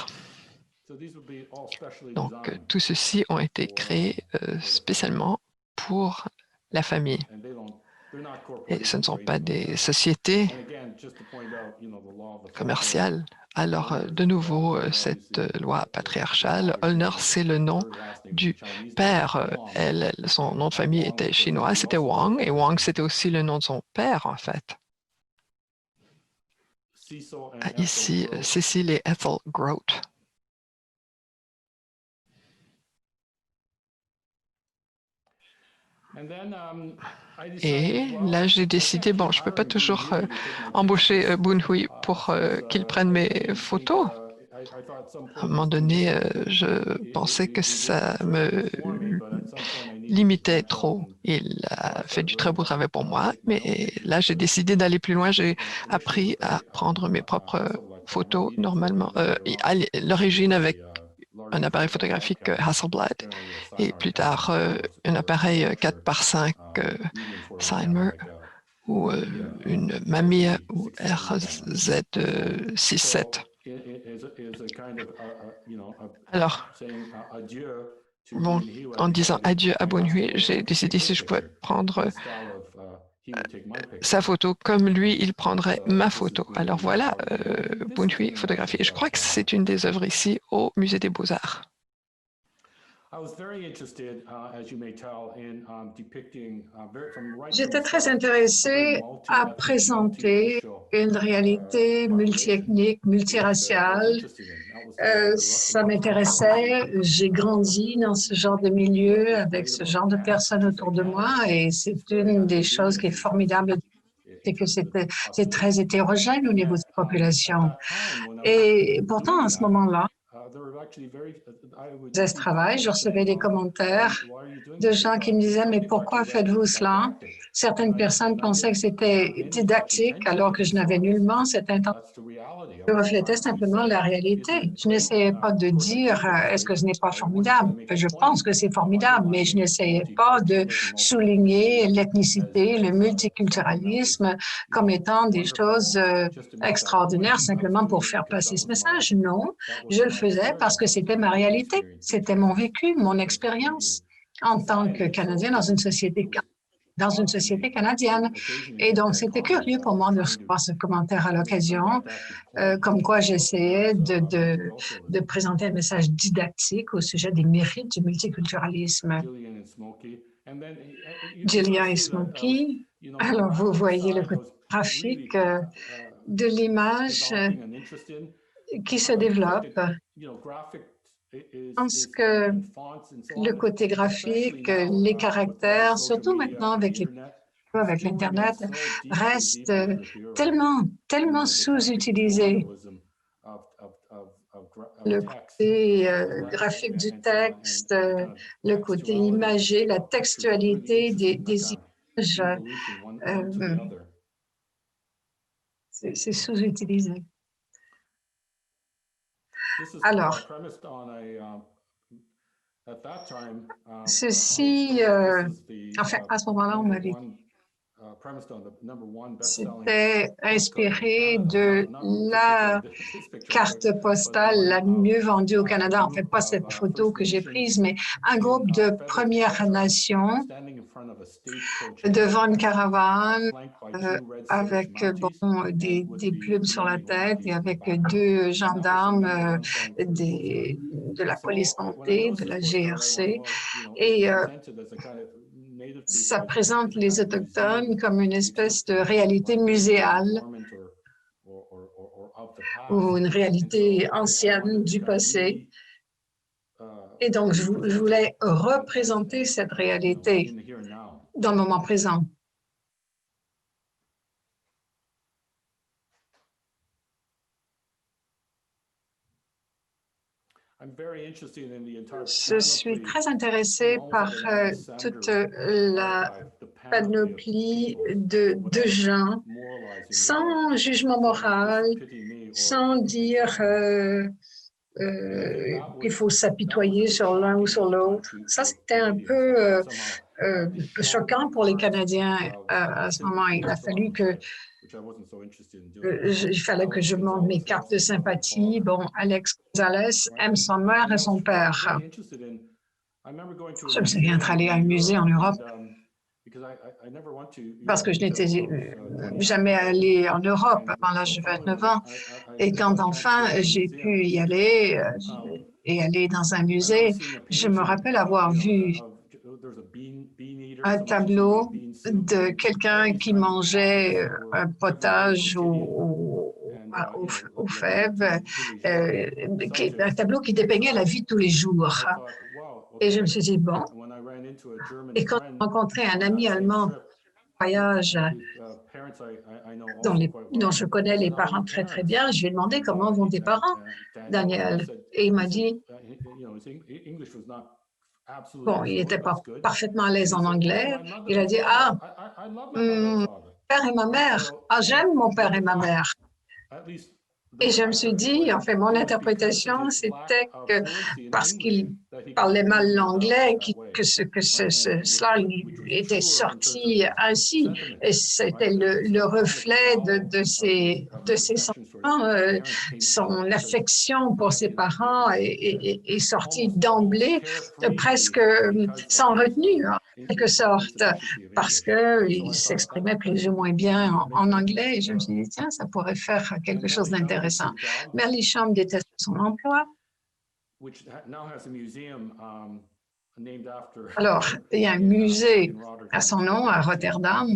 Donc, tout ceci ont été créés spécialement pour la famille. Et ce ne sont pas des sociétés commerciales. Alors, de nouveau, cette loi patriarcale, Olner, c'est le nom du père. Son nom de famille était chinois, c'était Wang, et Wang, c'était aussi le nom de son père, en fait. Ici, Cecil et Ethel Grote. Et là, j'ai décidé, bon, je ne peux pas toujours embaucher Boon Hui pour qu'il prenne mes photos. À un moment donné, je pensais que ça me limitait trop. Il a fait du très beau travail pour moi, mais là, j'ai décidé d'aller plus loin. J'ai appris à prendre mes propres photos normalement. L'origine avec un appareil photographique Hasselblad et plus tard un appareil 4x5 Cymer ou une Mamiya ou RZ67. Alors, bon, en disant adieu à Boon Hui, j'ai décidé si je pouvais prendre sa photo comme lui, il prendrait ma photo. Alors voilà, Boon Hui photographié. Je crois que c'est une des œuvres ici au Musée des Beaux-Arts. J'étais très intéressée à présenter une réalité multiethnique, multiraciale. Ça m'intéressait. J'ai grandi dans ce genre de milieu avec ce genre de personnes autour de moi et c'est une des choses qui est formidable, c'est que c'est très hétérogène au niveau de la population. Et pourtant, à ce moment-là, je faisais ce travail, je recevais des commentaires de gens qui me disaient « Mais pourquoi faites-vous cela ?» Certaines personnes pensaient que c'était didactique alors que je n'avais nullement cette intention. Je reflétais simplement la réalité. Je n'essayais pas de dire est-ce que ce n'est pas formidable. Je pense que c'est formidable, mais je n'essayais pas de souligner l'ethnicité, le multiculturalisme comme étant des choses extraordinaires simplement pour faire passer ce message. Non, je le faisais parce que c'était ma réalité, c'était mon vécu, mon expérience en tant que Canadien dans une société canadienne. Et donc, c'était curieux pour moi de recevoir ce commentaire à l'occasion, comme quoi j'essayais de présenter un message didactique au sujet des mérites du multiculturalisme. Gillian et Smokey, alors vous voyez le côté graphique de l'image qui se développe. Je pense que le côté graphique, les caractères, surtout maintenant avec l'Internet, restent tellement sous-utilisés. Le côté graphique du texte, le côté imagé, la textualité des images, c'est sous-utilisé. Alors, ceci, enfin, à ce moment-là, on m'avait C'était inspiré de la carte postale la mieux vendue au Canada. En fait, pas cette photo que j'ai prise, mais un groupe de Premières Nations devant une caravane avec des plumes sur la tête et avec deux gendarmes de la police montée, de la GRC. Et ça présente les Autochtones comme une espèce de réalité muséale ou une réalité ancienne du passé. Et donc, je voulais représenter cette réalité dans le moment présent. Je suis très intéressée par toute la panoplie de gens, sans jugement moral, sans dire qu'il faut s'apitoyer sur l'un ou sur l'autre. Ça, c'était un peu choquant pour les Canadiens à ce moment. Il a fallu que il fallait que je montre mes cartes de sympathie. Bon, Alex Gonzalez aime son mère et son père. Je me souviens d'être allé à un musée en Europe parce que je n'étais jamais allée en Europe avant l'âge de 29 ans. Et quand enfin j'ai pu y aller et aller dans un musée, je me rappelle avoir vu un tableau de quelqu'un qui mangeait un potage aux fèves, un tableau qui dépeignait la vie de tous les jours. Et je me suis dit, bon, et quand j'ai rencontré un ami allemand, voyage dont je connais les parents très, très bien, je lui ai demandé comment vont tes parents, Daniel. Et il m'a dit, bon, il n'était pas parfaitement à l'aise en anglais. Il a dit, mon père et ma mère. Ah, j'aime mon père et ma mère. Et je me suis dit, en fait, mon interprétation, c'était que parce qu'il parlait mal l'anglais, que cela était sorti ainsi. Et c'était le reflet de ses sentiments. Son affection pour ses parents est sortie d'emblée, presque sans retenue, en quelque sorte, parce qu'il s'exprimait plus ou moins bien en anglais. Et je me suis dit, tiens, ça pourrait faire quelque chose d'intéressant. Merli-Cham déteste son emploi. Alors, il y a un musée à son nom à Rotterdam.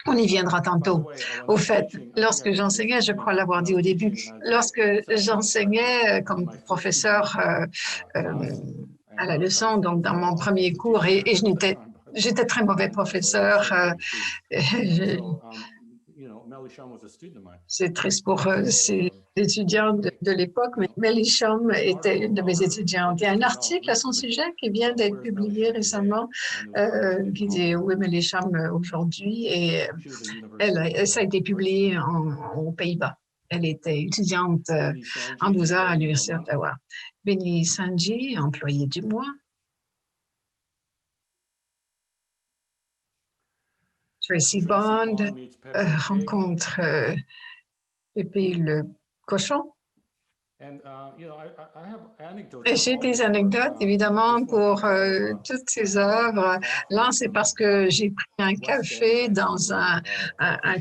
On y viendra tantôt. Au fait, lorsque j'enseignais, je crois l'avoir dit au début, lorsque j'enseignais comme professeur à la leçon, donc dans mon premier cours, et j'étais très mauvais professeur. C'est triste pour ces étudiants de l'époque, mais Merli-Cham était une de mes étudiantes. Il y a un article à son sujet qui vient d'être publié récemment qui dit où est Merli-Cham aujourd'hui, et ça a été publié aux Pays-Bas. Elle était étudiante en beaux-arts à l'Université d'Ottawa. Benny Sanji, employé du mois. Tracy Bond rencontre Pépé le cochon. Et j'ai des anecdotes, évidemment, pour toutes ces œuvres. Là, c'est parce que j'ai pris un café dans un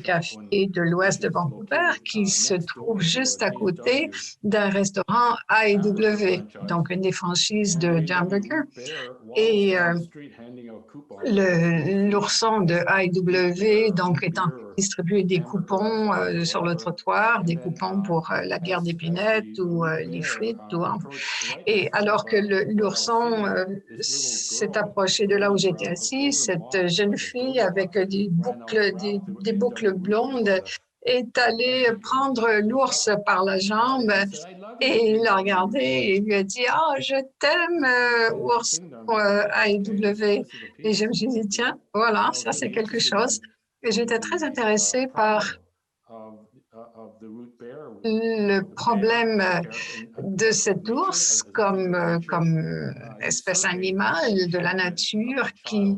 café de l'ouest de Vancouver qui se trouve juste à côté d'un restaurant A&W, donc une des franchises de hamburger. Et l'ourson de A&W, donc, est en train de distribuer des coupons sur le trottoir, des coupons pour la bière d'épinette ou les frites. Et alors que l'ourson s'est approché de là où j'étais assise, cette jeune fille avec des boucles blondes est allée prendre l'ours par la jambe et il l'a regardé et lui a dit « Ah, je t'aime, ours A&W ». Et je me suis dit « Tiens, voilà, ça c'est quelque chose ». Et j'étais très intéressée par le problème de cet ours comme espèce animale de la nature qui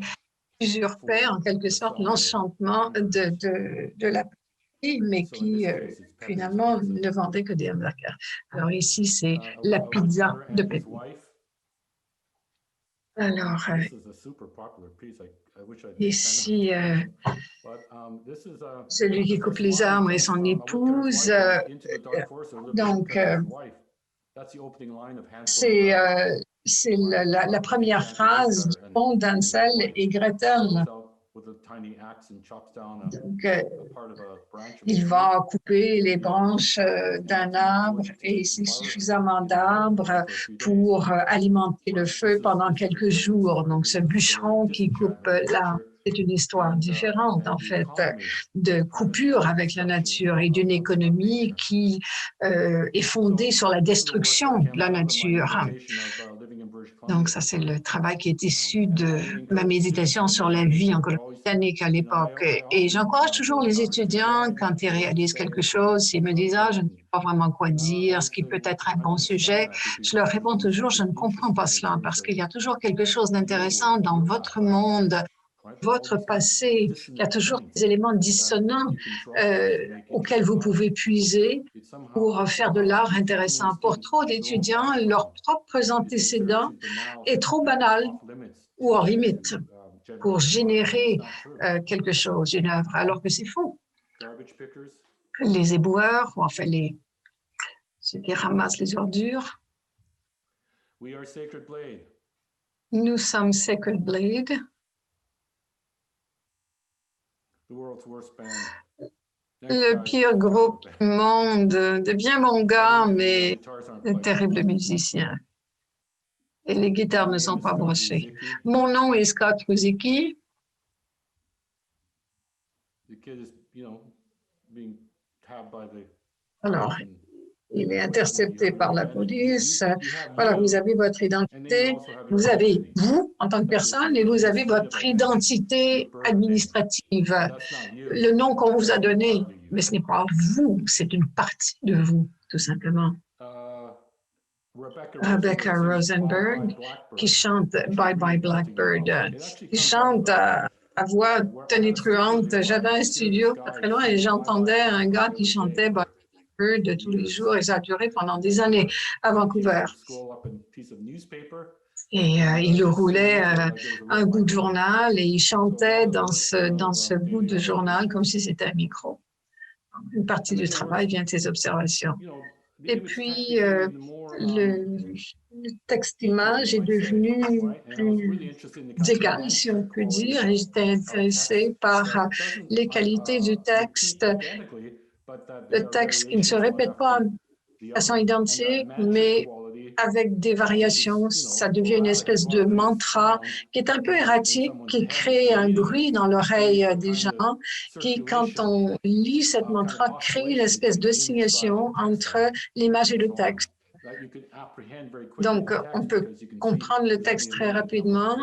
usurpait en quelque sorte l'enchantement de la pâtisserie, mais qui finalement ne vendait que des hamburgers. Alors ici, c'est la pizza de Pepe. Alors, ici, celui qui coupe les arbres et son épouse. Donc, c'est la première phrase du conte d'Hansel et Gretel. Donc, il va couper les branches d'un arbre et c'est suffisamment d'arbres pour alimenter le feu pendant quelques jours. Donc, ce bûcheron qui coupe l'arbre, c'est une histoire différente, en fait, de coupure avec la nature et d'une économie qui est fondée sur la destruction de la nature. Donc, ça, c'est le travail qui est issu de ma méditation sur la vie en Colombie-Britannique à l'époque. Et j'encourage toujours les étudiants, quand ils réalisent quelque chose, s'ils me disent « Ah, je ne sais pas vraiment quoi dire, ce qui peut être un bon sujet », je leur réponds toujours « Je ne comprends pas cela » parce qu'il y a toujours quelque chose d'intéressant dans votre monde, votre passé. Il y a toujours des éléments dissonants auxquels vous pouvez puiser pour faire de l'art intéressant. Pour trop d'étudiants, leurs propres antécédents est trop banal ou hors limite pour générer quelque chose, une œuvre, alors que c'est faux. Les éboueurs, ou enfin ceux qui ramassent les ordures, nous sommes Sacred Blade, le pire groupe du monde, de bien bons gars, mais de terribles musiciens. Et les guitares ne sont pas branchées. Mon nom est Scott Ruzicki. Alors, il est intercepté par la police. Voilà, vous avez votre identité, vous avez vous en tant que personne et vous avez votre identité administrative, le nom qu'on vous a donné, mais ce n'est pas vous, c'est une partie de vous, tout simplement. Rebecca Rosenberg, qui chante Bye Bye Blackbird, qui chante à voix tonitruante. J'avais un studio pas très loin et j'entendais un gars qui chantait Bye Bye Blackbird tous les jours et ça a duré pendant des années à Vancouver. Et il roulait un bout de journal et il chantait dans ce bout de journal comme si c'était un micro. Une partie du travail vient de ses observations. Et puis, le texte-image est devenu plus égal, si on peut dire, et j'étais intéressée par les qualités du texte, le texte qui ne se répète pas de façon identique, mais avec des variations, ça devient une espèce de mantra qui est un peu erratique, qui crée un bruit dans l'oreille des gens, qui, quand on lit cette mantra, crée une espèce d'oscillation entre l'image et le texte. Donc, on peut comprendre le texte très rapidement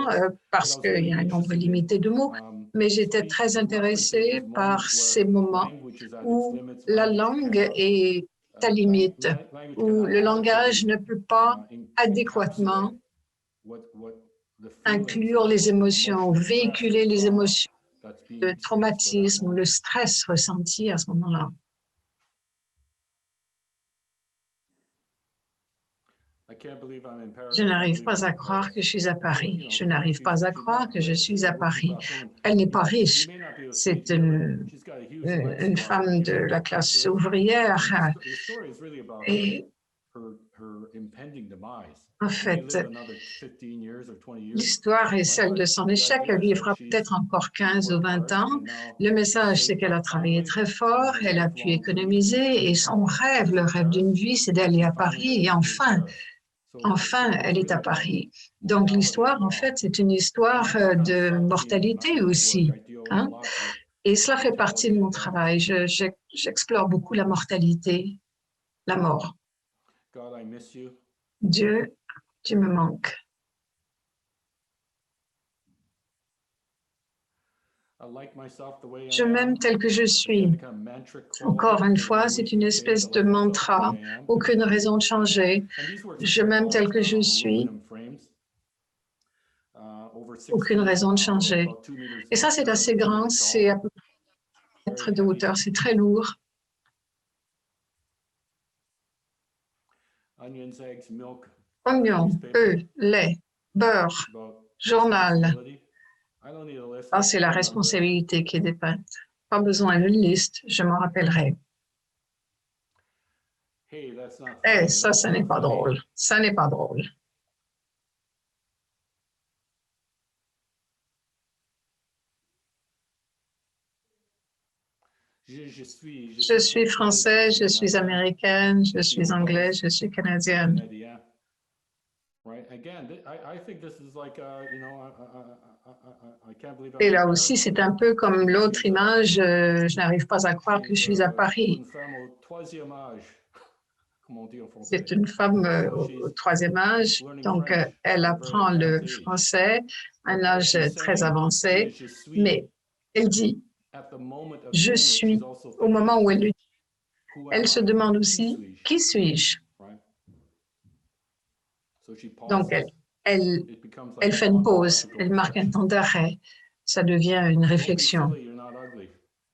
parce qu'il y a un nombre limité de mots, mais j'étais très intéressée par ces moments où la langue est à limite, où le langage ne peut pas adéquatement inclure les émotions, véhiculer les émotions, le traumatisme ou le stress ressenti à ce moment-là. Je n'arrive pas à croire que je suis à Paris. Je n'arrive pas à croire que je suis à Paris. Elle n'est pas riche. C'est une femme de la classe ouvrière. Et en fait, l'histoire est celle de son échec. Elle vivra peut-être encore 15 ou 20 ans. Le message, c'est qu'elle a travaillé très fort, elle a pu économiser et son rêve, le rêve d'une vie, c'est d'aller à Paris et enfin, elle est à Paris. Donc, l'histoire, en fait, c'est une histoire de mortalité aussi. Hein? Et cela fait partie de mon travail. J'explore beaucoup la mortalité, la mort. Dieu, tu me manques. Je m'aime tel que je suis. Encore une fois, c'est une espèce de mantra, aucune raison de changer. Je m'aime tel que je suis. aucune raison de changer. Et ça, c'est assez grand, c'est à peu près 1 mètre de hauteur, c'est très lourd. Oignons, œufs, lait, beurre, journal. Ça, c'est la responsabilité qui est dépeinte. Pas besoin d'une liste, je m'en rappellerai. Eh, ça n'est pas drôle. Ça n'est pas drôle. Je suis française, je suis américaine, je suis anglaise, je suis canadienne. Et là aussi, c'est un peu comme l'autre image. Je n'arrive pas à croire que je suis à Paris. C'est une femme au 3e âge, donc elle apprend le français à un âge très avancé, mais elle dit « je suis » au moment où elle le dit. Elle se demande aussi « qui suis-je » Donc elle fait une pause, elle marque un temps d'arrêt, ça devient une réflexion.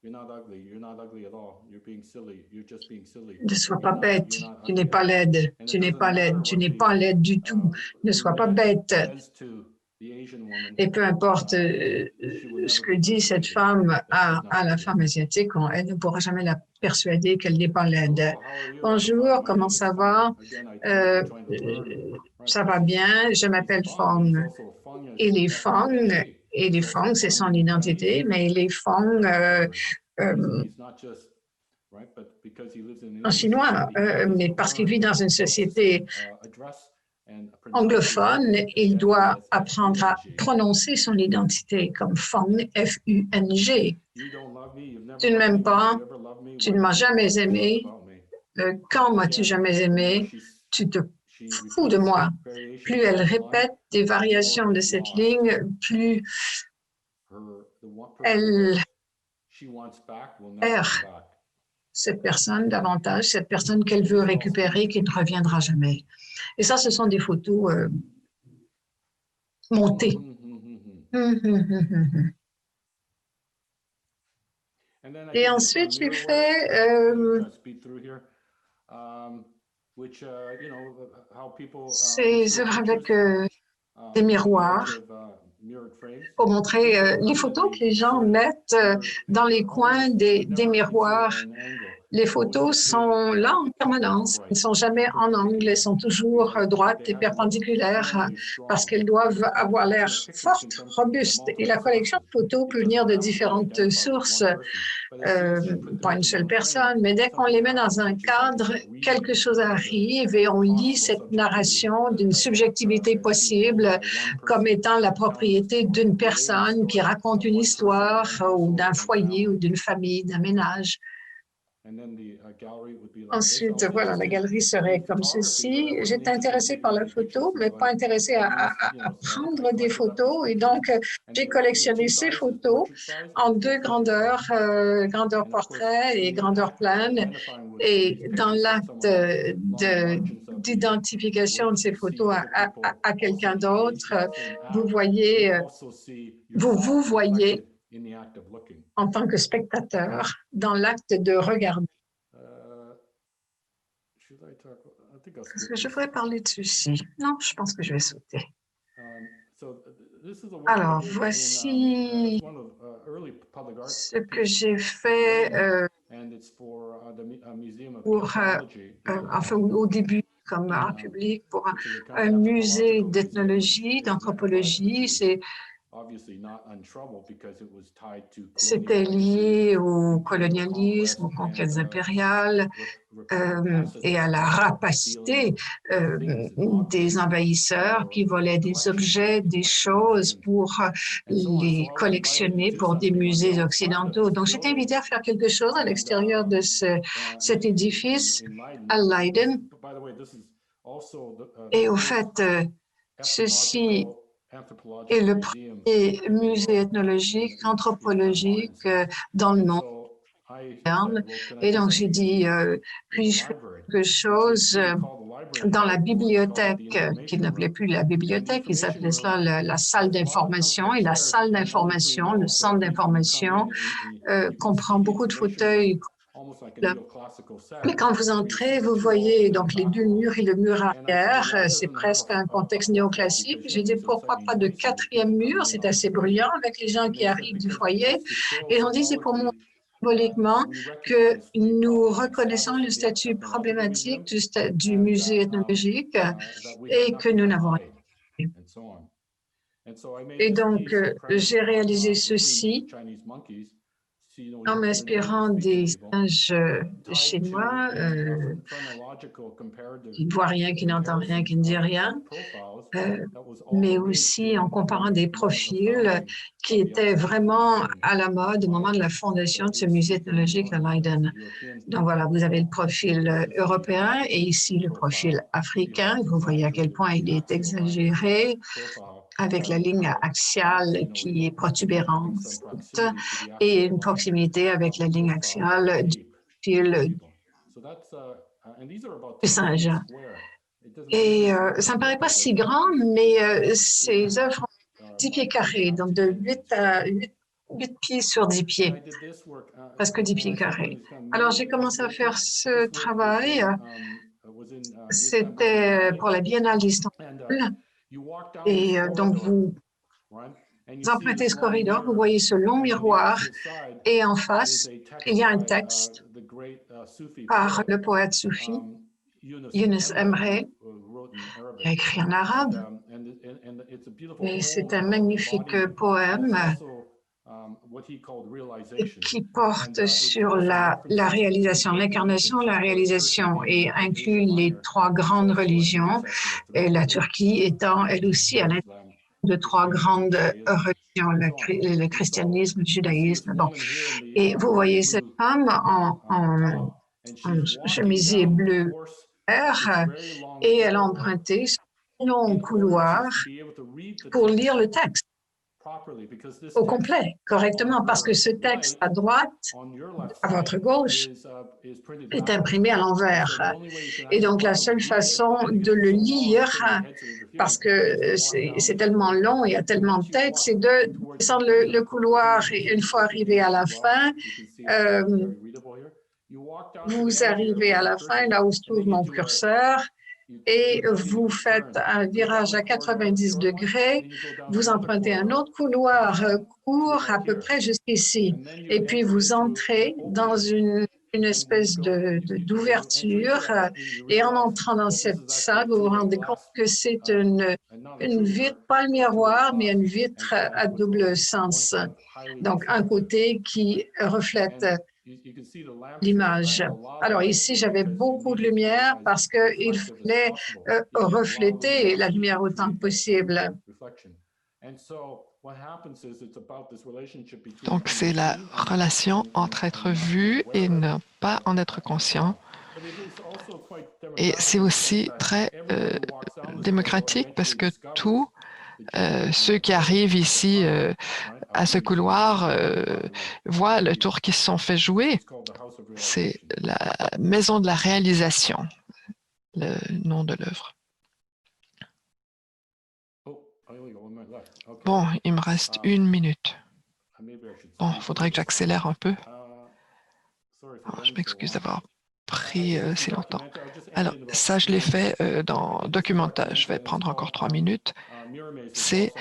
Ne sois pas bête, tu n'es pas laide, tu n'es pas laide, tu n'es pas laide du tout, ne sois pas bête. Et peu importe ce que dit cette femme à la femme asiatique, elle ne pourra jamais la persuader qu'elle n'est pas laide. Bonjour, comment ça va? Ça va bien, je m'appelle Fong. Et les Fong, c'est son identité, mais les Fong en chinois, mais parce qu'il vit dans une société anglophone, il doit apprendre à prononcer son identité comme Fong, F-U-N-G. Tu ne m'aimes pas, tu ne m'as jamais aimé. Quand m'as-tu jamais aimé? Tu te fous de moi. Plus elle répète des variations de cette ligne, plus elle perd cette personne davantage, cette personne qu'elle veut récupérer, qui ne reviendra jamais. Et ça, ce sont des photos montées. Et ensuite, j'ai fait ces œuvres avec des miroirs pour montrer les photos que les gens mettent dans les coins des miroirs. Les photos sont là en permanence. Elles ne sont jamais en angle, elles sont toujours droites et perpendiculaires parce qu'elles doivent avoir l'air fortes, robustes. Et la collection de photos peut venir de différentes sources, pas une seule personne, mais dès qu'on les met dans un cadre, quelque chose arrive et on lit cette narration d'une subjectivité possible comme étant la propriété d'une personne qui raconte une histoire ou d'un foyer ou d'une famille, d'un ménage. Ensuite, voilà, la galerie serait comme ceci. J'étais intéressée par la photo, mais pas intéressée à prendre des photos. Et donc, j'ai collectionné ces photos en 2 grandeurs, grandeur portrait et grandeur pleine. Et dans l'acte d'identification de ces photos à quelqu'un d'autre, vous voyez en tant que spectateur dans l'acte de regarder. Est-ce que je devrais parler de ceci? Non, je pense que je vais sauter. Alors, voici ce que j'ai fait au début comme art public pour un musée d'ethnologie, d'anthropologie. C'était lié au colonialisme, aux conquêtes impériales et à la rapacité des envahisseurs qui volaient des objets, des choses pour les collectionner pour des musées occidentaux. Donc, j'étais invitée à faire quelque chose à l'extérieur de cet édifice à Leiden. Et au fait, ceci est le premier musée ethnologique, anthropologique dans le monde. Et donc, j'ai dit, puis-je faire quelque chose dans la bibliothèque, qu'ils n'appelaient plus la bibliothèque, ils appelaient cela la salle d'information. Et la salle d'information, le centre d'information, comprend beaucoup de fauteuils. Mais quand vous entrez, vous voyez donc les deux murs et le mur arrière. C'est presque un contexte néoclassique. J'ai dit, pourquoi pas de quatrième mur? C'est assez bruyant avec les gens qui arrivent du foyer. Et on dit, c'est pour montrer symboliquement que nous reconnaissons le statut problématique du musée ethnologique et que nous n'avons rien. Et donc, j'ai réalisé ceci en m'inspirant des singes chinois qui ne voient rien, qui n'entendent rien, qui ne disent rien, mais aussi en comparant des profils qui étaient vraiment à la mode au moment de la fondation de ce musée ethnologique à Leiden. Donc voilà, vous avez le profil européen et ici le profil africain. Vous voyez à quel point il est exagéré, avec la ligne axiale qui est protubérante et une proximité avec la ligne axiale du fil du singe. Et ça ne me paraît pas si grand, mais ces œuvres ont 10 pieds carrés, donc de 8 pieds sur 10 pieds, presque 10 pieds carrés. Alors, j'ai commencé à faire ce travail. C'était pour la Biennale d'Istanbul. Et donc, vous empruntez ce corridor, vous voyez ce long miroir et en face, il y a un texte par le poète soufi Yunus Emre, qui a écrit en arabe. Et c'est un magnifique poème qui porte sur la réalisation, l'incarnation, la réalisation et inclut les 3 grandes religions, et la Turquie étant elle aussi à l'intérieur de 3 grandes religions, le christianisme, le judaïsme. Bon. Et vous voyez cette femme en chemisier bleu clair et elle a emprunté ce long couloir pour lire le texte au complet, correctement, parce que ce texte à droite, à votre gauche, est imprimé à l'envers. Et donc, la seule façon de le lire, parce que c'est tellement long et il y a tellement de têtes, c'est de descendre le couloir et une fois arrivé à la fin, vous arrivez à la fin, là où se trouve mon curseur, et vous faites un virage à 90 degrés, vous empruntez un autre couloir court à peu près jusqu'ici, et puis vous entrez dans une espèce d'ouverture, et en entrant dans cette salle, vous vous rendez compte que c'est une vitre, pas le miroir, mais une vitre à double sens. Donc, un côté qui reflète l'image. Alors ici, j'avais beaucoup de lumière parce qu'il fallait refléter la lumière autant que possible. Donc, c'est la relation entre être vu et ne pas en être conscient. Et c'est aussi très démocratique parce que tous ceux qui arrivent ici à ce couloir voient le tour qui se sont fait jouer. C'est la maison de la réalisation, le nom de l'œuvre. Bon, il me reste 1 minute. Bon, il faudrait que j'accélère un peu. Alors, je m'excuse d'avoir pris si longtemps. Alors, ça, je l'ai fait dans Documentage. Je vais prendre encore 3 minutes. C'est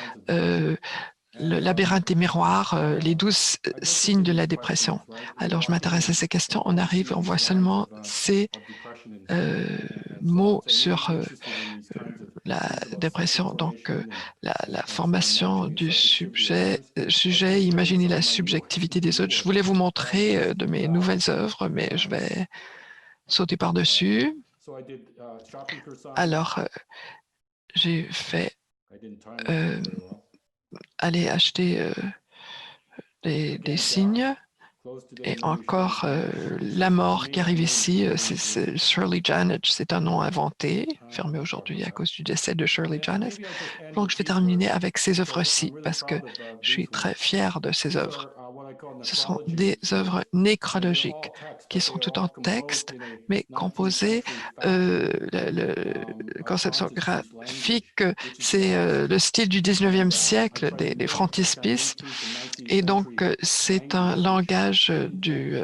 le labyrinthe des miroirs, les 12 signes de la dépression. Alors, je m'intéresse à ces questions. On arrive, on voit seulement ces mots sur la dépression. Donc, la formation du sujet, imaginer la subjectivité des autres. Je voulais vous montrer de mes nouvelles œuvres, mais je vais sauter par-dessus. Alors, j'ai fait aller acheter des signes et encore la mort qui arrive ici, c'est Shirley Janet, c'est un nom inventé, fermé aujourd'hui à cause du décès de Shirley Janet. Donc je vais terminer avec ces œuvres-ci parce que je suis très fière de ces œuvres. Ce sont des œuvres nécrologiques qui sont tout en texte, mais composées. La conception graphique, c'est le style du 19e siècle, des frontispices. Et donc, c'est un langage du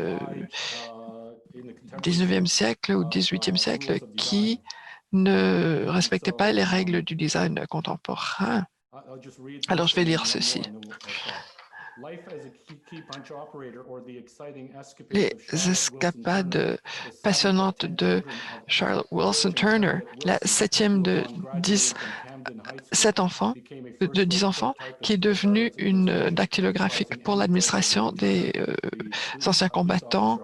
19e siècle ou 18e siècle qui ne respectait pas les règles du design contemporain. Alors, je vais lire ceci. Les escapades passionnantes de Charles Wilson Turner, la septième de 10 enfants, qui est devenue une dactylographique pour l'administration des anciens combattants,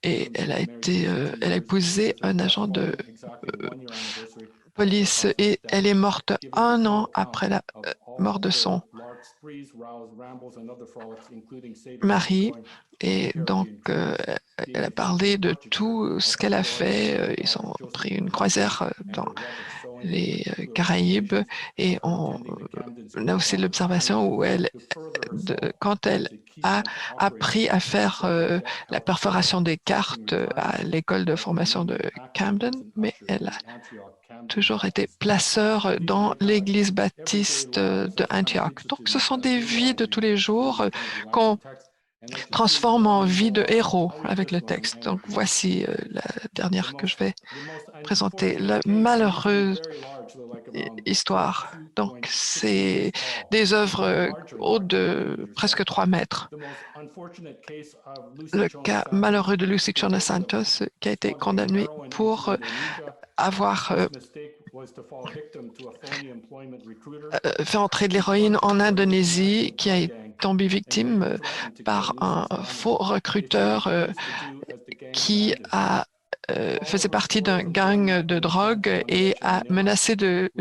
et elle a épousé un agent de police et elle est morte 1 an après la mort de son mari. Et donc, elle a parlé de tout ce qu'elle a fait. Ils ont pris une croisière dans les Caraïbes et on a aussi l'observation où quand elle a appris à faire la perforation des cartes à l'école de formation de Camden, mais elle a toujours été placeur dans l'église baptiste de Antioch. Donc, ce sont des vies de tous les jours qu'on transforme en vie de héros avec le texte. Donc, voici la dernière que je vais présenter, la malheureuse histoire. Donc, c'est des œuvres hautes de presque 3 mètres. Le cas malheureux de Lucy Chona Santos, qui a été condamnée pour avoir fait entrer de l'héroïne en Indonésie, qui a tombé victime par un faux recruteur qui faisait partie d'un gang de drogue et a menacé de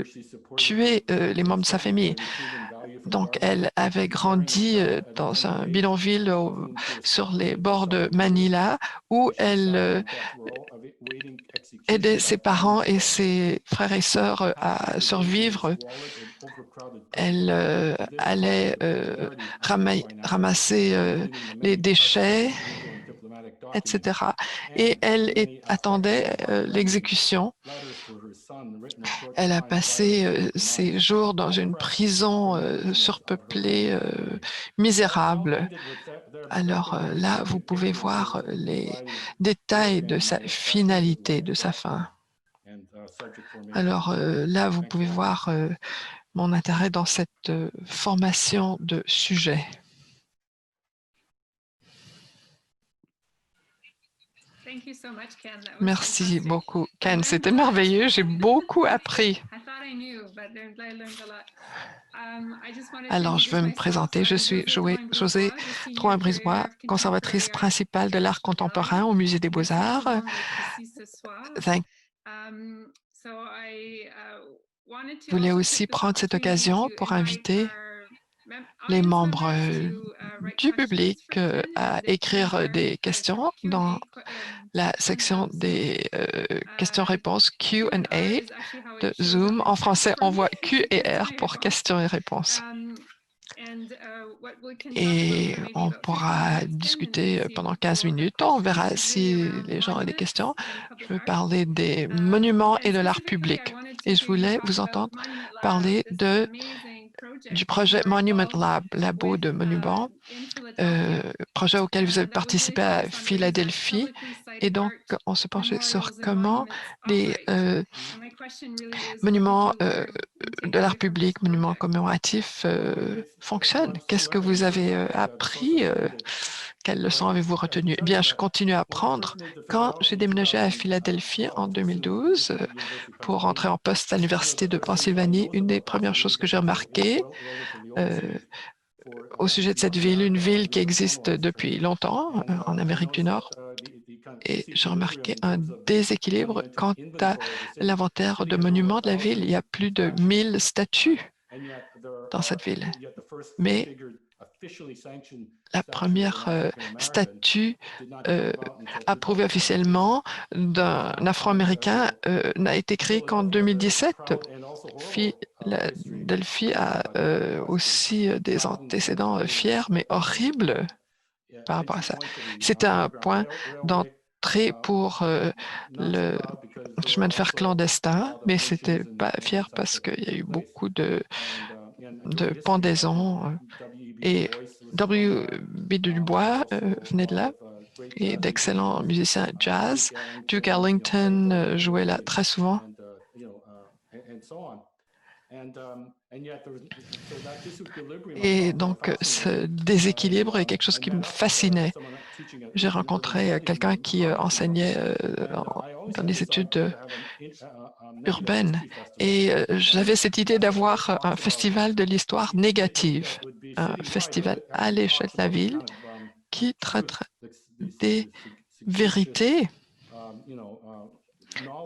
tuer les membres de sa famille. Donc, elle avait grandi dans un bidonville sur les bords de Manila où elle aidait ses parents et ses frères et sœurs à survivre. Elle allait ramasser les déchets, etc. Et elle attendait l'exécution. Elle a passé ses jours dans une prison surpeuplée, misérable. Alors là, vous pouvez voir les détails de sa finalité, de sa fin. Alors là, vous pouvez voir mon intérêt dans cette formation de sujet. Merci beaucoup, Ken. C'était merveilleux. J'ai beaucoup appris. Alors, je veux me présenter. Je suis Josée Drouin-Brisebois, conservatrice principale de l'art contemporain au Musée des Beaux-Arts. Je voulais aussi prendre cette occasion pour inviter les membres du public à écrire des questions dans la section des questions-réponses Q&A de Zoom. En français, on voit Q et R pour questions et réponses. Et on pourra discuter pendant 15 minutes. On verra si les gens ont des questions. Je veux parler des monuments et de l'art public. Et je voulais vous entendre parler du projet Monument Lab, labo de monuments, projet auquel vous avez participé à Philadelphie. Et donc, on se penchait sur comment les monuments de l'art public, monuments commémoratifs fonctionnent. Qu'est-ce que vous avez appris? Quelles leçons avez-vous retenues? Eh bien, je continue à apprendre. Quand j'ai déménagé à Philadelphie en 2012 pour entrer en poste à l'Université de Pennsylvanie, une des premières choses que j'ai remarquées au sujet de cette ville, une ville qui existe depuis longtemps en Amérique du Nord, et j'ai remarqué un déséquilibre quant à l'inventaire de monuments de la ville. Il y a plus de 1000 statues dans cette ville. Mais la première statue approuvée officiellement d'un Afro-Américain n'a été créée qu'en 2017. Philadelphie a aussi des antécédents fiers mais horribles. par rapport à ça. C'était un point d'entrée pour le chemin de fer clandestin, mais c'était pas fier parce qu'il y a eu beaucoup de pendaisons. Et W.B. Du Bois venait de là, et d'excellents musiciens jazz. Duke Ellington jouait là très souvent. Et donc, ce déséquilibre est quelque chose qui me fascinait. J'ai rencontré quelqu'un qui enseignait dans les études urbaines et j'avais cette idée d'avoir un festival de l'histoire négative, un festival à l'échelle de la ville qui traiterait des vérités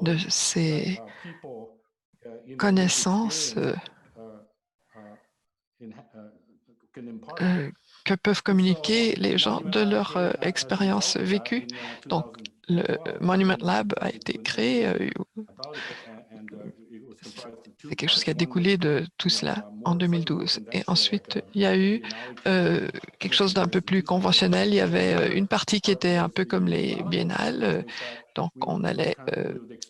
de ces connaissances que peuvent communiquer les gens de leur expérience vécue. Donc, le Monument Lab a été créé. C'est quelque chose qui a découlé de tout cela en 2012. Et ensuite, il y a eu quelque chose d'un peu plus conventionnel. Il y avait une partie qui était un peu comme les biennales. Donc, on allait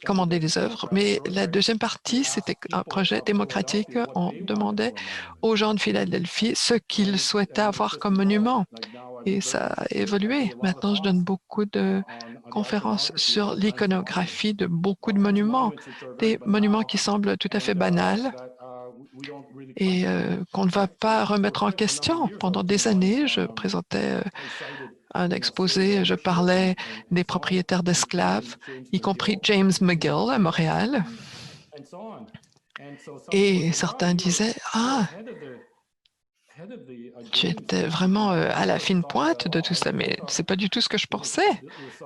commander des œuvres. Mais la deuxième partie, c'était un projet démocratique. On demandait aux gens de Philadelphie ce qu'ils souhaitaient avoir comme monument. Et ça a évolué. Maintenant, je donne beaucoup de conférences sur l'iconographie de beaucoup de monuments, des monuments qui semblent tout à fait banals et qu'on ne va pas remettre en question. Pendant des années, je présentais un exposé, je parlais des propriétaires d'esclaves, y compris James McGill à Montréal. Et certains disaient, « Ah, tu étais vraiment à la fine pointe de tout ça, mais c'est pas du tout ce que je pensais.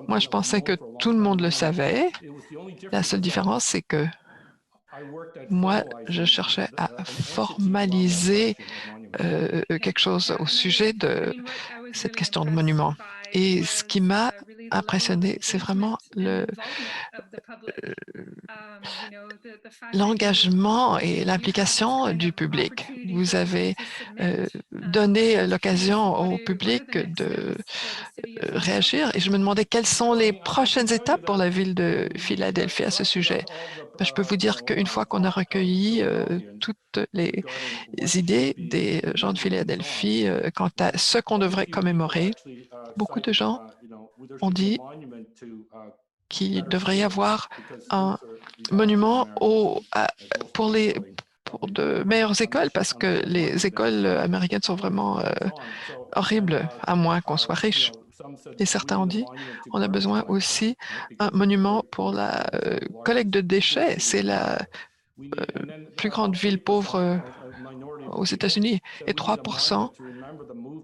Moi, je pensais que tout le monde le savait. La seule différence, c'est que moi, je cherchais à formaliser quelque chose au sujet de cette question de monument. Et ce qui m'a impressionné, c'est vraiment l'engagement et l'implication du public. Vous avez donné l'occasion au public de réagir et je me demandais quelles sont les prochaines étapes pour la ville de Philadelphie à ce sujet. Je peux vous dire qu'une fois qu'on a recueilli toutes les idées des gens de Philadelphie quant à ce qu'on devrait commémorer, beaucoup de gens ont dit qu'il devrait y avoir un monument pour de meilleures écoles parce que les écoles américaines sont vraiment horribles, à moins qu'on soit riche. Et certains ont dit, on a besoin aussi un monument pour la collecte de déchets. C'est la plus grande ville pauvre aux États-Unis. Et 3%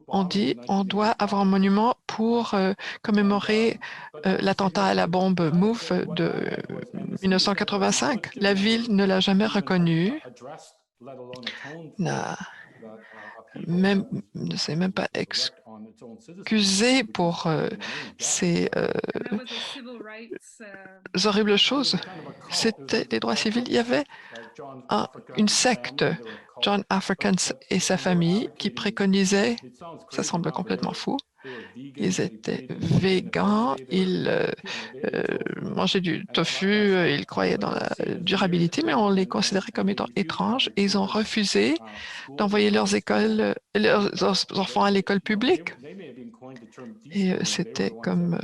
ont dit, on doit avoir un monument pour commémorer l'attentat à la bombe MOVE de 1985. La ville ne l'a jamais reconnu, ne s'est même pas excusé pour ces horribles choses. C'était les droits civils. Il y avait une secte, John Africans et sa famille, qui préconisait, ça semble complètement fou, ils étaient végans, ils mangeaient du tofu, ils croyaient dans la durabilité, mais on les considérait comme étant étranges et ils ont refusé d'envoyer leurs enfants à l'école publique. Et c'était comme...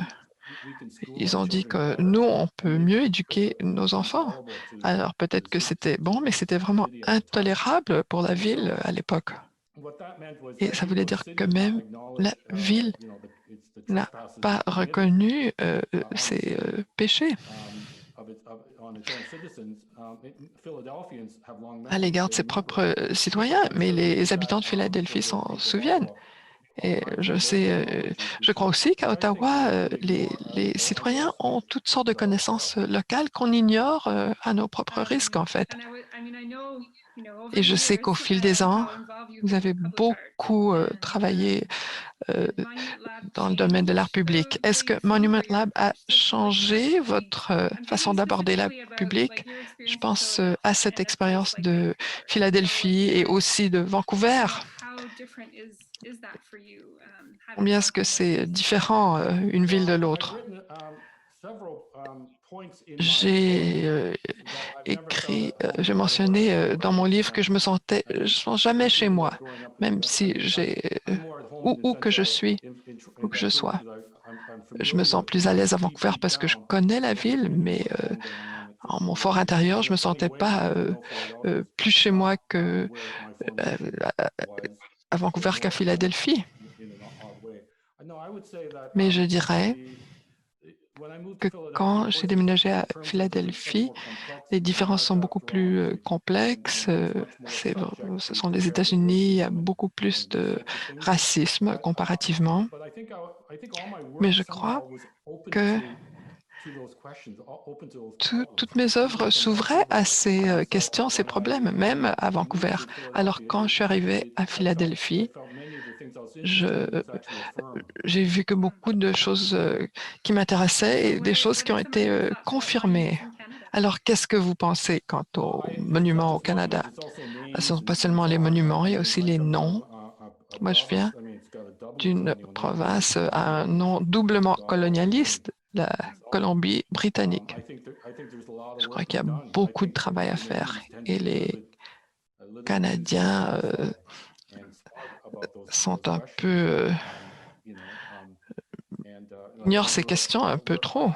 Ils ont dit que nous, on peut mieux éduquer nos enfants. Alors peut-être que c'était bon, mais c'était vraiment intolérable pour la ville à l'époque. Et ça voulait dire que même la ville n'a pas reconnu ces péchés à l'égard de ses propres citoyens, mais les habitants de Philadelphie s'en souviennent. Et je crois aussi qu'à Ottawa, les citoyens ont toutes sortes de connaissances locales qu'on ignore à nos propres risques, en fait. Et je sais qu'au fil des ans, vous avez beaucoup travaillé dans le domaine de l'art public. Est-ce que Monument Lab a changé votre façon d'aborder l'art public? Je pense à cette expérience de Philadelphie et aussi de Vancouver. Combien est-ce que c'est différent une ville de l'autre? J'ai j'ai mentionné dans mon livre que je me sens jamais chez moi, même si où que je suis, où que je sois. Je me sens plus à l'aise à Vancouver parce que je connais la ville, mais en mon fort intérieur, je me sentais pas plus chez moi que à Vancouver qu'à Philadelphie. Mais je dirais que quand j'ai déménagé à Philadelphie, les différences sont beaucoup plus complexes. Ce sont les États-Unis, il y a beaucoup plus de racisme comparativement. Mais je crois que toutes mes œuvres s'ouvraient à ces questions, ces problèmes, même à Vancouver. Alors, quand je suis arrivée à Philadelphie, j'ai vu que beaucoup de choses qui m'intéressaient et des choses qui ont été confirmées. Alors, qu'est-ce que vous pensez quant aux monuments au Canada? Ce ne sont pas seulement les monuments, il y a aussi les noms. Moi, je viens d'une province à un nom doublement colonialiste, la Colombie-Britannique. Je crois qu'il y a beaucoup de travail à faire et les Canadiens sont un peu ignorent ces questions un peu trop.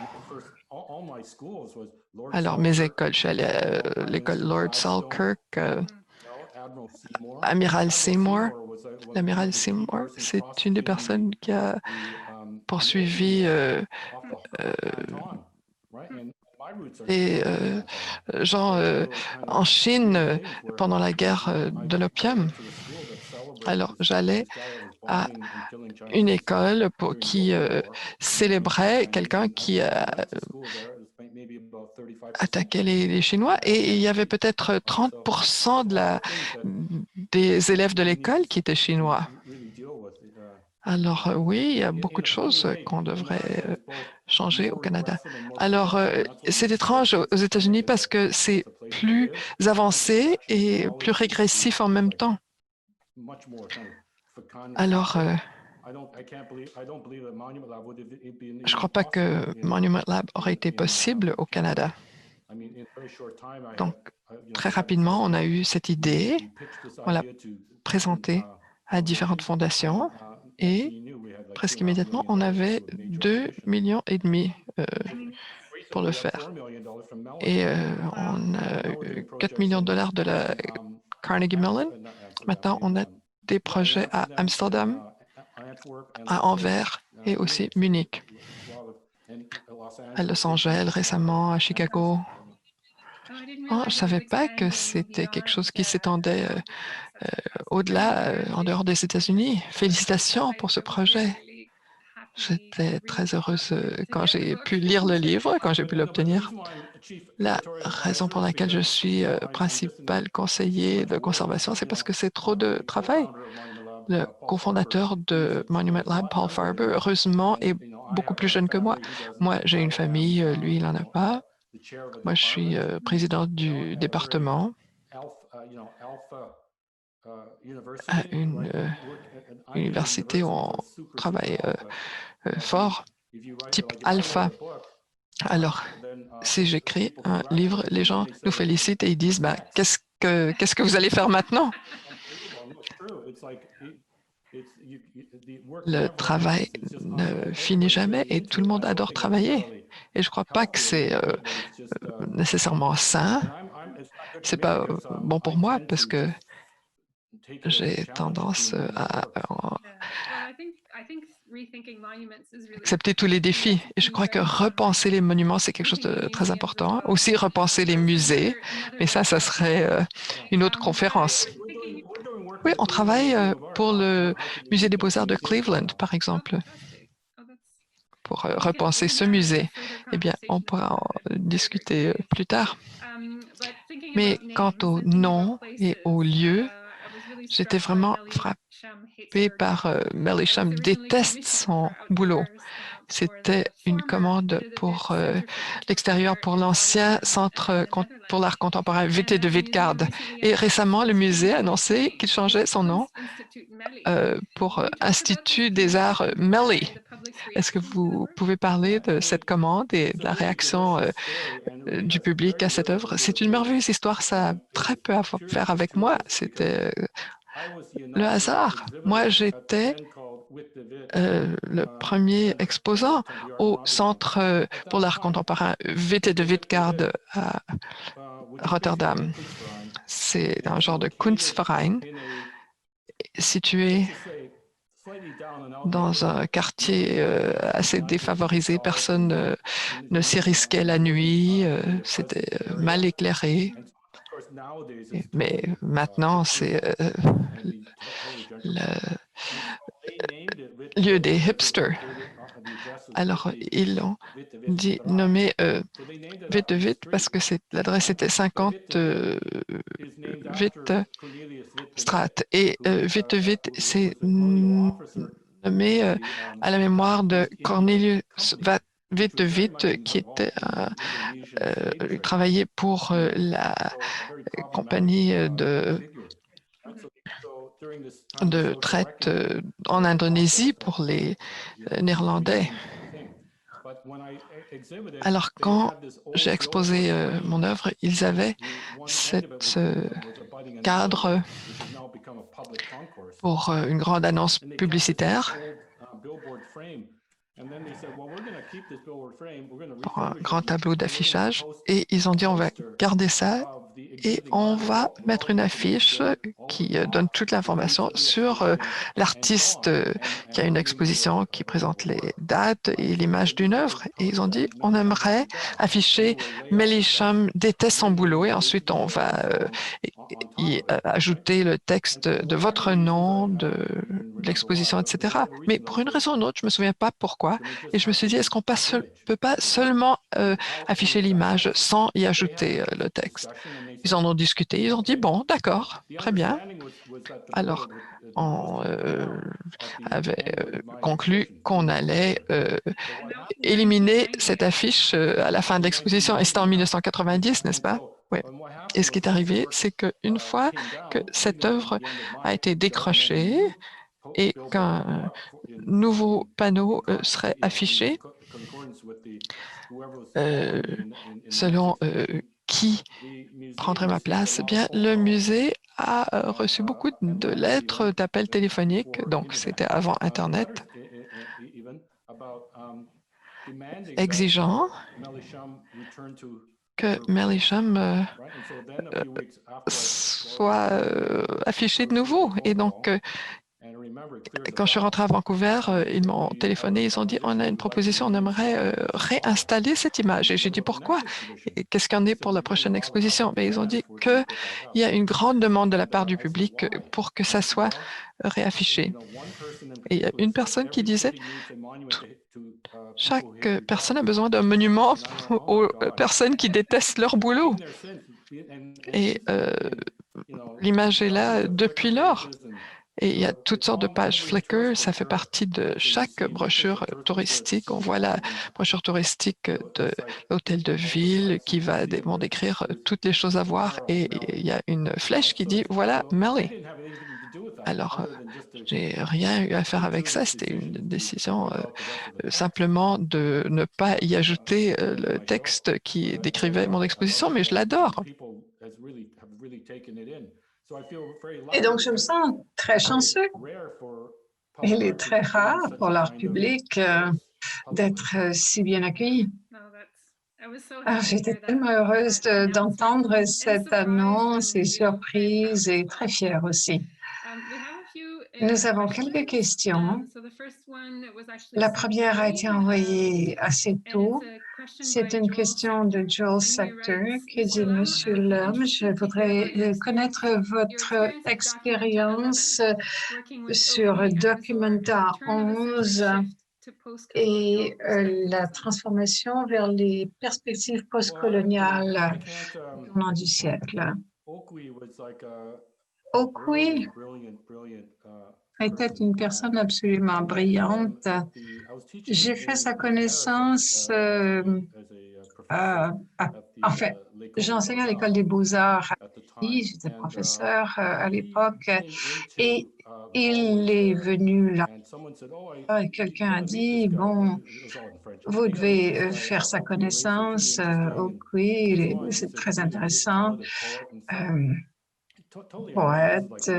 Alors, mes écoles, je suis allé à l'école Lord Selkirk, Amiral Seymour. L'amiral Seymour, c'est une des personnes qui a poursuivi les gens en Chine pendant la guerre de l'opium. Alors, j'allais à une école qui célébrait quelqu'un qui attaquait les Chinois et il y avait peut-être 30% des élèves de l'école qui étaient chinois. Alors oui, il y a beaucoup de choses qu'on devrait changer au Canada. Alors, c'est étrange aux États-Unis parce que c'est plus avancé et plus régressif en même temps. Alors, je ne crois pas que Monument Lab aurait été possible au Canada. Donc, très rapidement, on a eu cette idée, on l'a présentée à différentes fondations et presque immédiatement, on avait 2,5 millions pour le faire. Et on a eu 4 millions de dollars de la Carnegie Mellon. Maintenant, on a des projets à Amsterdam, à Anvers et aussi Munich, à Los Angeles récemment, à Chicago. Oh, je ne savais pas que c'était quelque chose qui s'étendait au-delà, en dehors des États-Unis. Félicitations pour ce projet. J'étais très heureuse quand j'ai pu lire le livre, quand j'ai pu l'obtenir. La raison pour laquelle je suis principal conseiller de conservation, c'est parce que c'est trop de travail. Le cofondateur de Monument Lab, Paul Farber, heureusement, est beaucoup plus jeune que moi. Moi, j'ai une famille, lui, il n'en a pas. Moi, je suis président du département à une université où on travaille fort, type alpha. Alors, si j'écris un livre, les gens nous félicitent et ils disent qu'est-ce que vous allez faire maintenant? Le travail ne finit jamais et tout le monde adore travailler. Et je ne crois pas que c'est nécessairement sain. Ce n'est pas bon pour moi parce que j'ai tendance à accepter tous les défis. Et je crois que repenser les monuments, c'est quelque chose de très important. Aussi, repenser les musées, mais ça serait une autre conférence. Oui, on travaille pour le Musée des Beaux-Arts de Cleveland, par exemple, pour repenser ce musée. Eh bien, on pourra en discuter plus tard. Mais quant au nom et au lieu, j'étais vraiment frappée par Melisham déteste son boulot. C'était une commande pour l'extérieur pour l'ancien centre pour l'art contemporain VT de Vidgard. Et récemment, le musée a annoncé qu'il changeait son nom pour Institut des Arts Melly. Est-ce que vous pouvez parler de cette commande et de la réaction du public à cette œuvre? C'est une merveilleuse histoire, ça a très peu à faire avec moi. C'était le hasard. Moi, j'étais le premier exposant au Centre pour l'art contemporain VT de Vidgard à Rotterdam. C'est un genre de Kunstverein situé dans un quartier assez défavorisé. Personne ne s'y risquait la nuit. C'était mal éclairé. Mais maintenant, c'est le lieu des hipsters. Alors, ils l'ont nommé Vite de Vite parce que l'adresse était 50 Vite Strat. Et Vite de Vite, c'est nommé à la mémoire de Cornelius Vite de Vite, qui était travaillait pour la compagnie de traite en Indonésie pour les Néerlandais. Alors, quand j'ai exposé mon œuvre, ils avaient ce cadre pour une grande annonce publicitaire, pour un grand tableau d'affichage, et ils ont dit on va garder ça et on va mettre une affiche qui donne toute l'information sur l'artiste qui a une exposition qui présente les dates et l'image d'une œuvre. Et ils ont dit on aimerait afficher Melisham déteste son boulot et ensuite on va y ajouter le texte de votre nom, de l'exposition, etc. Mais pour une raison ou une autre, je ne me souviens pas pourquoi, et je me suis dit, est-ce qu'on ne peut pas seulement afficher l'image sans y ajouter le texte? Ils en ont discuté, ils ont dit, bon, d'accord, très bien. Alors, on avait conclu qu'on allait éliminer cette affiche à la fin de l'exposition, et c'était en 1990, n'est-ce pas? Oui. Et ce qui est arrivé, c'est qu'une fois que cette œuvre a été décrochée et qu'un nouveau panneau serait affiché, selon qui prendrait ma place, eh bien, le musée a reçu beaucoup de lettres, d'appels téléphoniques, donc c'était avant Internet, exigeant que Melisham soit affiché de nouveau. Et donc, quand je suis rentrée à Vancouver, ils m'ont téléphoné, ils ont dit on a une proposition, on aimerait réinstaller cette image. Et j'ai dit pourquoi? Qu'est-ce qu'il y en est pour la prochaine exposition? Mais ils ont dit qu'il y a une grande demande de la part du public pour que ça soit réaffiché. Et il y a une personne qui disait chaque personne a besoin d'un monument aux personnes qui détestent leur boulot. Et l'image est là depuis lors. Et il y a toutes sortes de pages Flickr, ça fait partie de chaque brochure touristique. On voit la brochure touristique de l'hôtel de ville qui vont décrire toutes les choses à voir et il y a une flèche qui dit « Voilà, Melly ». Alors, j'ai rien eu à faire avec ça, c'était une décision simplement de ne pas y ajouter le texte qui décrivait mon exposition, mais je l'adore. Et donc, je me sens très chanceux. Il est très rare pour l'art public d'être si bien accueilli. J'étais tellement heureuse d'entendre cette annonce et surprise et très fière aussi. Nous avons quelques questions. La première a été envoyée assez tôt. C'est une question de Joel Sector qui dit « Monsieur Lum, je voudrais connaître votre expérience sur Documenta 11 et la transformation vers les perspectives postcoloniales au tournant du siècle. » Oakley était une personne absolument brillante. J'ai fait sa connaissance, en fait, j'enseignais à l'École des Beaux-Arts à Paris, j'étais professeur à l'époque, et il est venu là, et quelqu'un a dit, bon, vous devez faire sa connaissance, oui, c'est très intéressant. Poète,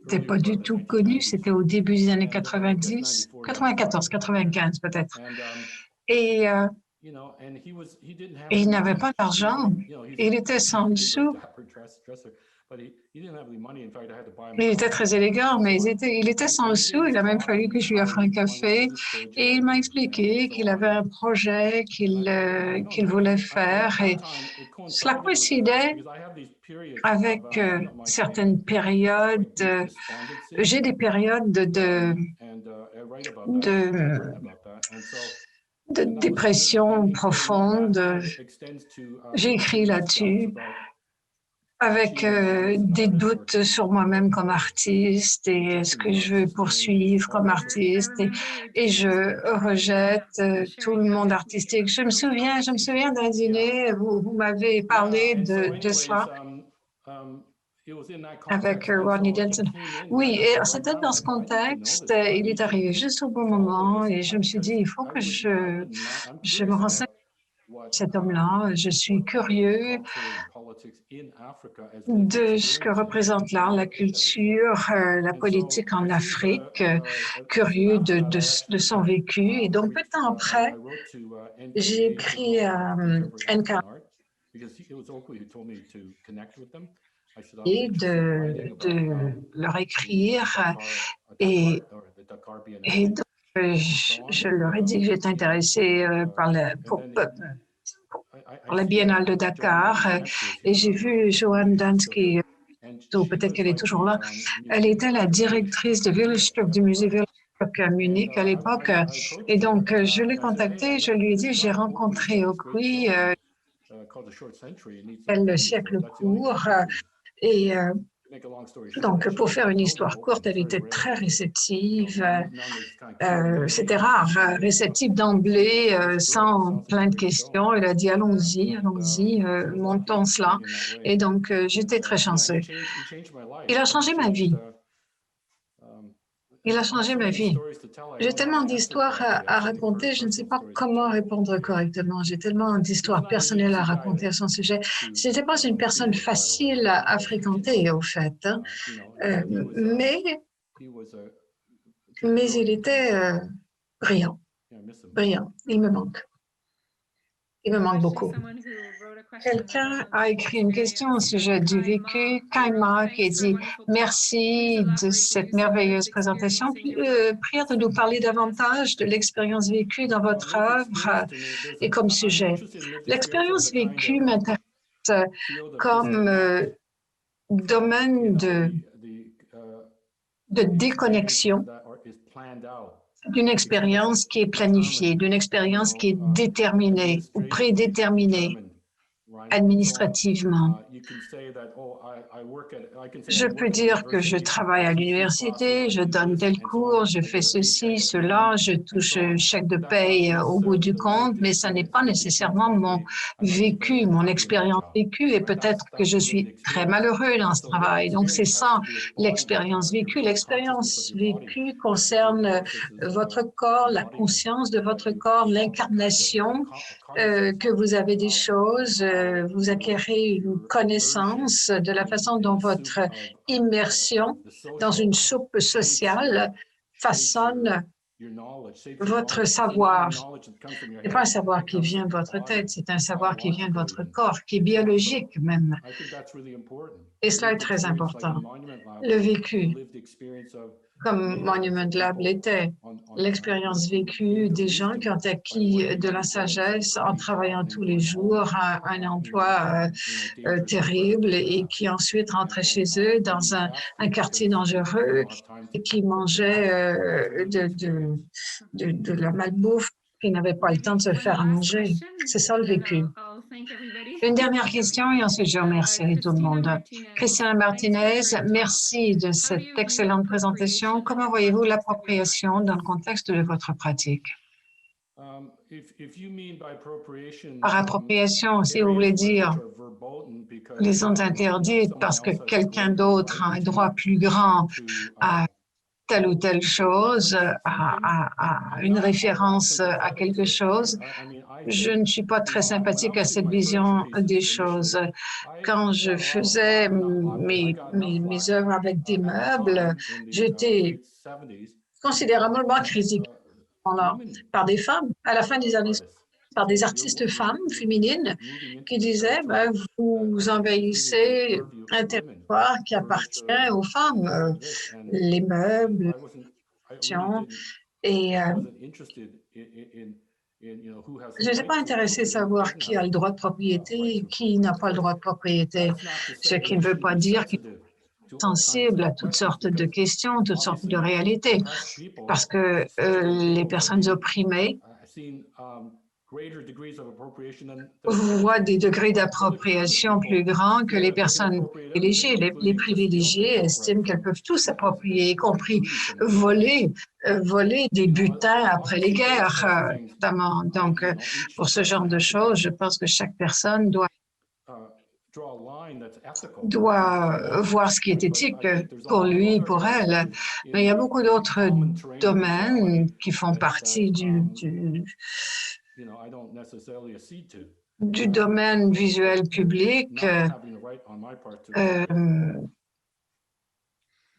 n'était pas du tout connu, c'était au début des années 90, 94, 95 peut-être. Et il n'avait pas d'argent, il était sans sous. Il était très élégant, mais il était sans sous. Il a même fallu que je lui offre un café. Et il m'a expliqué qu'il avait un projet qu'il voulait faire. Et cela coïncidait avec certaines périodes. J'ai des périodes de dépression profonde. J'ai écrit là-dessus, avec des doutes sur moi-même comme artiste et est-ce que je veux poursuivre comme artiste et je rejette tout le monde artistique. Je me souviens d'un dîner, vous m'avez parlé de cela avec Rodney Denson. Oui, et c'était dans ce contexte, il est arrivé juste au bon moment et je me suis dit, il faut que je me renseigne sur cet homme-là. Je suis curieux de ce que représente l'art, la culture, la politique en Afrique, curieux de son vécu. Et donc, peu de temps après, j'ai écrit à NCAR et de leur écrire et donc, je leur ai dit que j'étais intéressée pour la Biennale de Dakar et j'ai vu Joanne Dansky, ou peut-être qu'elle est toujours là. Elle était la directrice de Village du musée Village à Munich à l'époque. Et donc, je l'ai contactée, je lui ai dit, j'ai rencontré Okwi, le siècle court, et donc, pour faire une histoire courte, elle était très réceptive. C'était rare, réceptive d'emblée, sans plein de questions. Elle a dit, allons-y, montons cela. Et donc, j'étais très chanceux. Il a changé ma vie. Il a changé ma vie. J'ai tellement d'histoires à raconter, je ne sais pas comment répondre correctement. J'ai tellement d'histoires personnelles à raconter à son sujet. Ce n'était pas une personne facile à fréquenter, au fait, hein. Mais il était brillant, brillant. Il me manque. Il me manque beaucoup. Quelqu'un a écrit une question au sujet du vécu. Kaima qui dit « Merci de cette merveilleuse présentation. Prière de nous parler davantage de l'expérience vécue dans votre œuvre et comme sujet. L'expérience vécue m'intéresse comme domaine de déconnexion d'une expérience qui est planifiée, d'une expérience qui est déterminée ou prédéterminée administrativement. Je peux dire que je travaille à l'université, je donne tel cours, je fais ceci, cela, je touche un chèque de paye au bout du compte, mais ça n'est pas nécessairement mon vécu, mon expérience vécue, et peut-être que je suis très malheureux dans ce travail. Donc, c'est ça l'expérience vécue. L'expérience vécue concerne votre corps, la conscience de votre corps, l'incarnation, que vous avez des choses, vous acquérez une connaissance de la façon dont votre immersion dans une soupe sociale façonne votre savoir. Ce n'est pas un savoir qui vient de votre tête, c'est un savoir qui vient de votre corps, qui est biologique même. Et cela est très important. Le vécu, comme Monument Lab l'était, l'expérience vécue des gens qui ont acquis de la sagesse en travaillant tous les jours un emploi terrible et qui ensuite rentraient chez eux dans un quartier dangereux et qui mangeaient de la malbouffe, qui n'avaient pas le temps de se faire à manger. C'est ça le vécu. Une dernière question et ensuite je remercie tout le monde. Christina Martinez, merci de cette excellente présentation. Comment voyez-vous l'appropriation dans le contexte de votre pratique? Par appropriation, si vous voulez dire les ondes interdites parce que quelqu'un d'autre a un droit plus grand à telle ou telle chose, à une référence à quelque chose, je ne suis pas très sympathique à cette vision des choses. Quand je faisais mes œuvres avec des meubles, j'étais considérablement critiquée par des femmes à la fin des années, par des artistes femmes féminines qui disaient vous envahissez un territoire qui appartient aux femmes, les meubles, et je n'étais pas intéressée à savoir qui a le droit de propriété et qui n'a pas le droit de propriété, ce qui ne veut pas dire qu'il est sensible à toutes sortes de questions, toutes sortes de réalités, parce que les personnes opprimées voient des degrés d'appropriation plus grands que les personnes privilégiées. Les privilégiés estiment qu'elles peuvent tout s'approprier, y compris voler des butins après les guerres, notamment. Donc, pour ce genre de choses, je pense que chaque personne doit voir ce qui est éthique pour lui, pour elle. Mais il y a beaucoup d'autres domaines qui font partie du domaine visuel public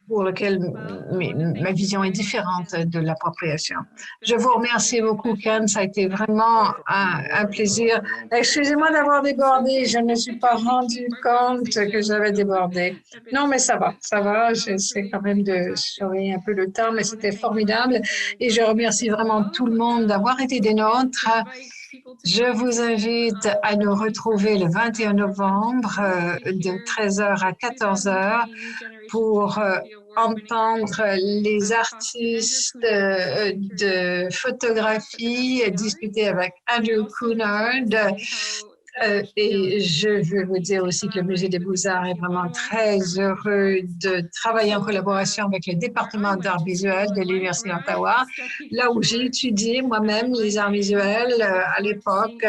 pour lequel ma vision est différente de l'appropriation. Je vous remercie beaucoup, Ken. Ça a été vraiment un plaisir. Excusez-moi d'avoir débordé. Je ne me suis pas rendu compte que j'avais débordé. Non, mais ça va. J'essaie quand même de surveiller un peu le temps, mais c'était formidable. Et je remercie vraiment tout le monde d'avoir été des nôtres. Je vous invite à nous retrouver le 21 novembre de 13h à 14h pour entendre les artistes de photographie discuter avec Andrew Cunard. Et je veux vous dire aussi que le Musée des Beaux-Arts est vraiment très heureux de travailler en collaboration avec le département d'art visuel de l'Université d'Ottawa, là où j'ai étudié moi-même les arts visuels à l'époque.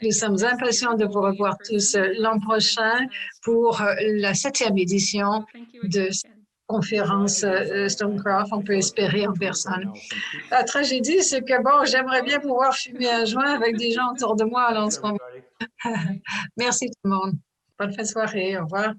Nous sommes impatients de vous revoir tous l'an prochain pour la 7e édition de conférence Stonecroft, on peut espérer en personne. La tragédie, c'est que j'aimerais bien pouvoir fumer un joint avec des gens autour de moi en ce moment. Merci tout le monde. Bonne fin de soirée. Au revoir.